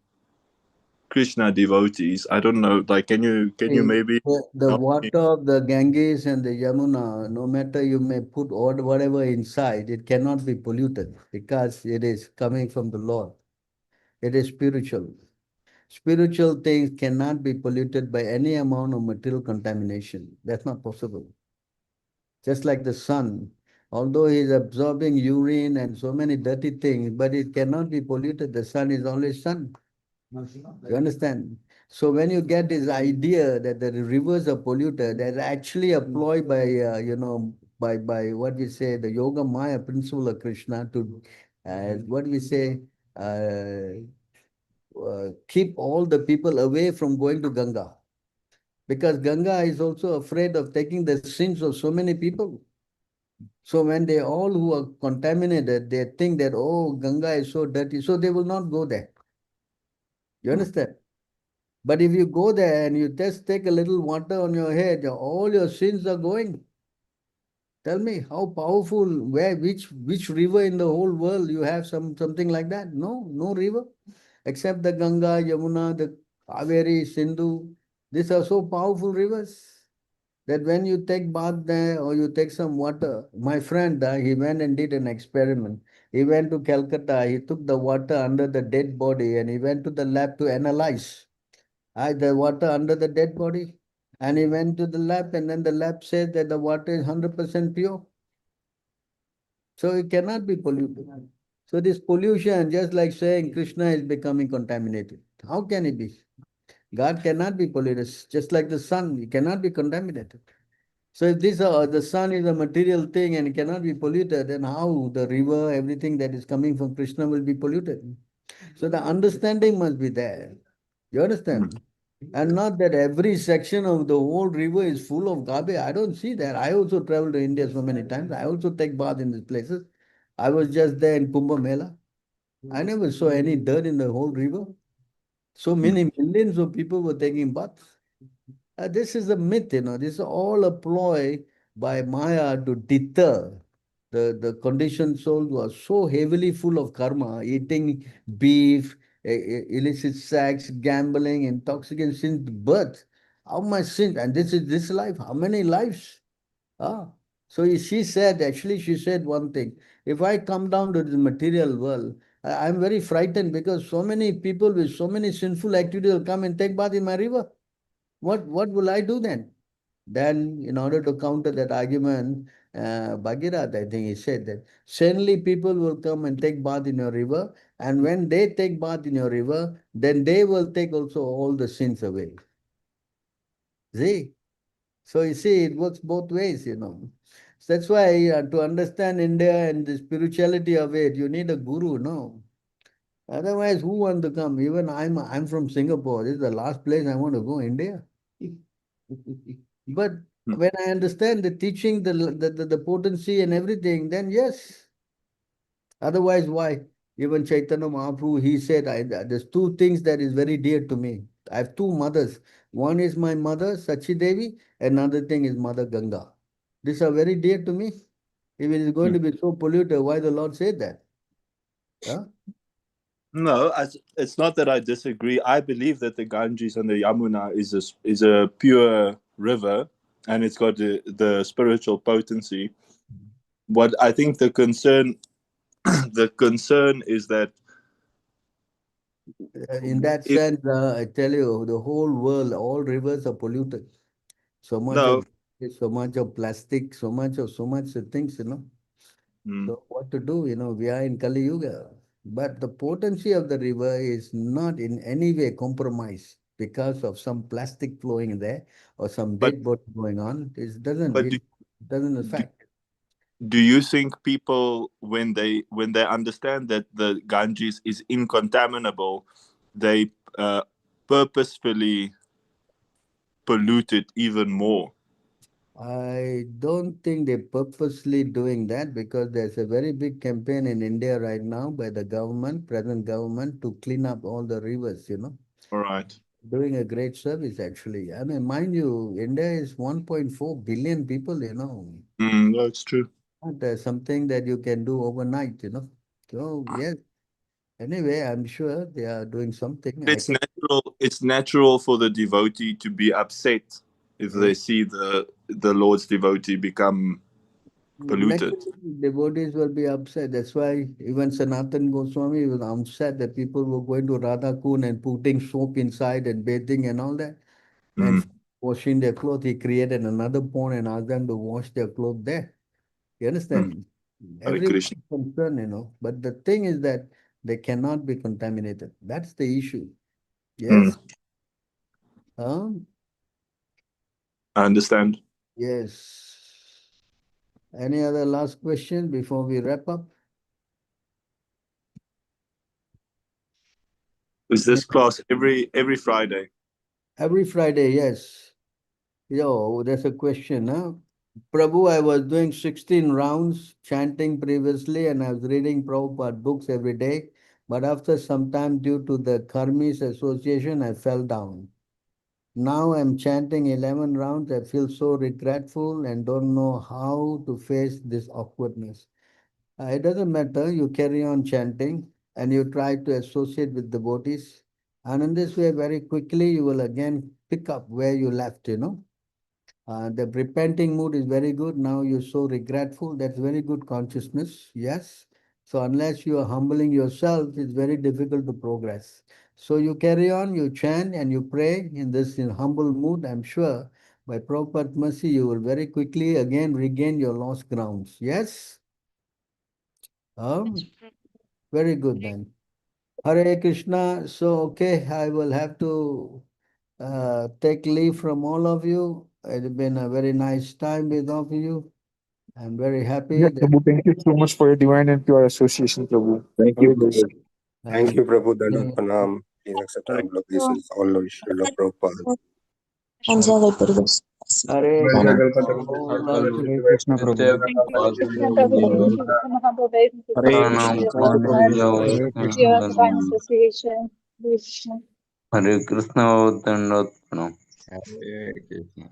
Krishna devotees. I don't know. Like, can you maybe The help me? water of the Ganges and the Yamuna, no matter you may put all whatever inside, it cannot be polluted because it is coming from the Lord. It is spiritual. Spiritual things cannot be polluted by any amount of material contamination. That's not possible. Just like the sun, although he is absorbing urine and so many dirty things, but it cannot be polluted. The sun is always sun. You understand? So when you get this idea that the rivers are polluted, that's actually employed by by what we say the Yoga Maya principle of Krishna to what we say keep all the people away from going to Ganga, because Ganga is also afraid of taking the sins of so many people. So when they all who are contaminated, they think that, oh, Ganga is so dirty, so they will not go there. You understand? But if you go there and you just take a little water on your head, all your sins are going. Tell me how powerful, which river in the whole world you have something like that? No, no river. Except the Ganga, Yamuna, the Kaveri, Sindhu. These are so powerful rivers that when you take bath there or you take some water, my friend, he went and did an experiment. He went to Calcutta, he took the water under the dead body and he went to the lab to analyze the water under the dead body. And he went to the lab and then the lab said that the water is 100% pure. So it cannot be polluted. So this pollution, just like saying Krishna is becoming contaminated. How can it be? God cannot be polluted, just like the sun, it cannot be contaminated. So if the sun is a material thing and it cannot be polluted, then how the river, everything that is coming from Krishna will be polluted? So the understanding must be there. You understand? And not that every section of the whole river is full of garbage. I don't see that. I also travel to India so many times. I also take bath in these places. I was just there in Kumbh Mela. I never saw any dirt in the whole river. So many millions of people were taking baths. This is a myth, This is all a ploy by Maya to deter the conditioned souls who are so heavily full of karma, eating beef, illicit sex, gambling, intoxicants since birth. How much sin? And this is this life. How many lives? Ah. So she said, actually, she said one thing. If I come down to the material world, I'm very frightened because so many people with so many sinful activities will come and take bath in my river. What will I do then? Then, in order to counter that argument, Bhagirath, I think he said that suddenly people will come and take bath in your river, and when they take bath in your river, then they will take also all the sins away. See? So you see, it works both ways. So that's why to understand India and the spirituality of it, you need a guru, no? Otherwise, who want to come? Even I'm from Singapore. This is the last place I want to go, India. But when I understand the teaching, the potency and everything, then yes. Otherwise, why? Even Chaitanya Mahaprabhu, he said, there's two things that is very dear to me. I have two mothers. One is my mother, Sachi Devi, another thing is Mother Ganga. These are very dear to me. If it is going to be so polluted, why the Lord said that? Huh? No, it's not that I disagree. I believe that the Ganges and the Yamuna is a pure river, and it's got the spiritual potency. What I think the concern is that In that if sense, I tell you, the whole world, all rivers are polluted. So much no, of plastic, so much things, So what to do? We are in Kali Yuga. But the potency of the river is not in any way compromised because of some plastic flowing there or some but dead body going on. It but doesn't affect. do you think people when they understand that the Ganges is incontaminable, they purposefully pollute it even more? I don't think they're purposely doing that because there's a very big campaign in India right now by the government, present government, to clean up all the rivers, All right. Doing a great service, actually. I mean, mind you, India is 1.4 billion people, That's true. Not something that you can do overnight. So, yes. Anyway, I'm sure they are doing something. It's natural. It's natural for the devotee to be upset if they Yes. see the Lord's devotee become polluted. Naturally, devotees will be upset. That's why even Sanatan Goswami was upset that people were going to Radha Kund and putting soap inside and bathing and all that. And washing their clothes, he created another pond and asked them to wash their clothes there. You understand? Hare Everyone Krishna. is concerned. But the thing is that they cannot be contaminated. That's the issue. Yes? Um, I understand. yes. Any other last question before we wrap up? Is this class every Friday? Every Friday, yes. Yo, there's a question, huh? Prabhu, I was doing 16 rounds chanting previously and I was reading Prabhupada books every day. But after some time, due to the Karmis association, I fell down. Now I'm chanting 11 rounds. I feel so regretful and don't know how to face this awkwardness. It doesn't matter. You carry on chanting and you try to associate with devotees. And in this way, very quickly, you will again pick up where you left. The repenting mood is very good. Now you're so regretful. That's very good consciousness. Yes. So unless you are humbling yourself, it's very difficult to progress. So you carry on, you chant and you pray in this humble mood. I'm sure by Prabhupada's mercy, you will very quickly again regain your lost grounds. Yes? Very good then. Hare Krishna. So, okay, I will have to take leave from all of you. It's been a very nice time with all of you. I'm very happy Yeah, that Prabhu, thank you so much for your divine and pure association, Prabhu. Thank you, Hare Prabhu. Krishna. Thank you, Prabhu. Dandavat uh, Pranam. Please accept Hare humble obeisance. All Lord Srila Prabhupada. Hare Jai Krishna, Kalpataru. all Lord Hare Krishna, Prabhu. हरे नाम Hare Krishna, Prabhu. association. हरे कृष्ण दंडवत प्रणाम Hare Krishna.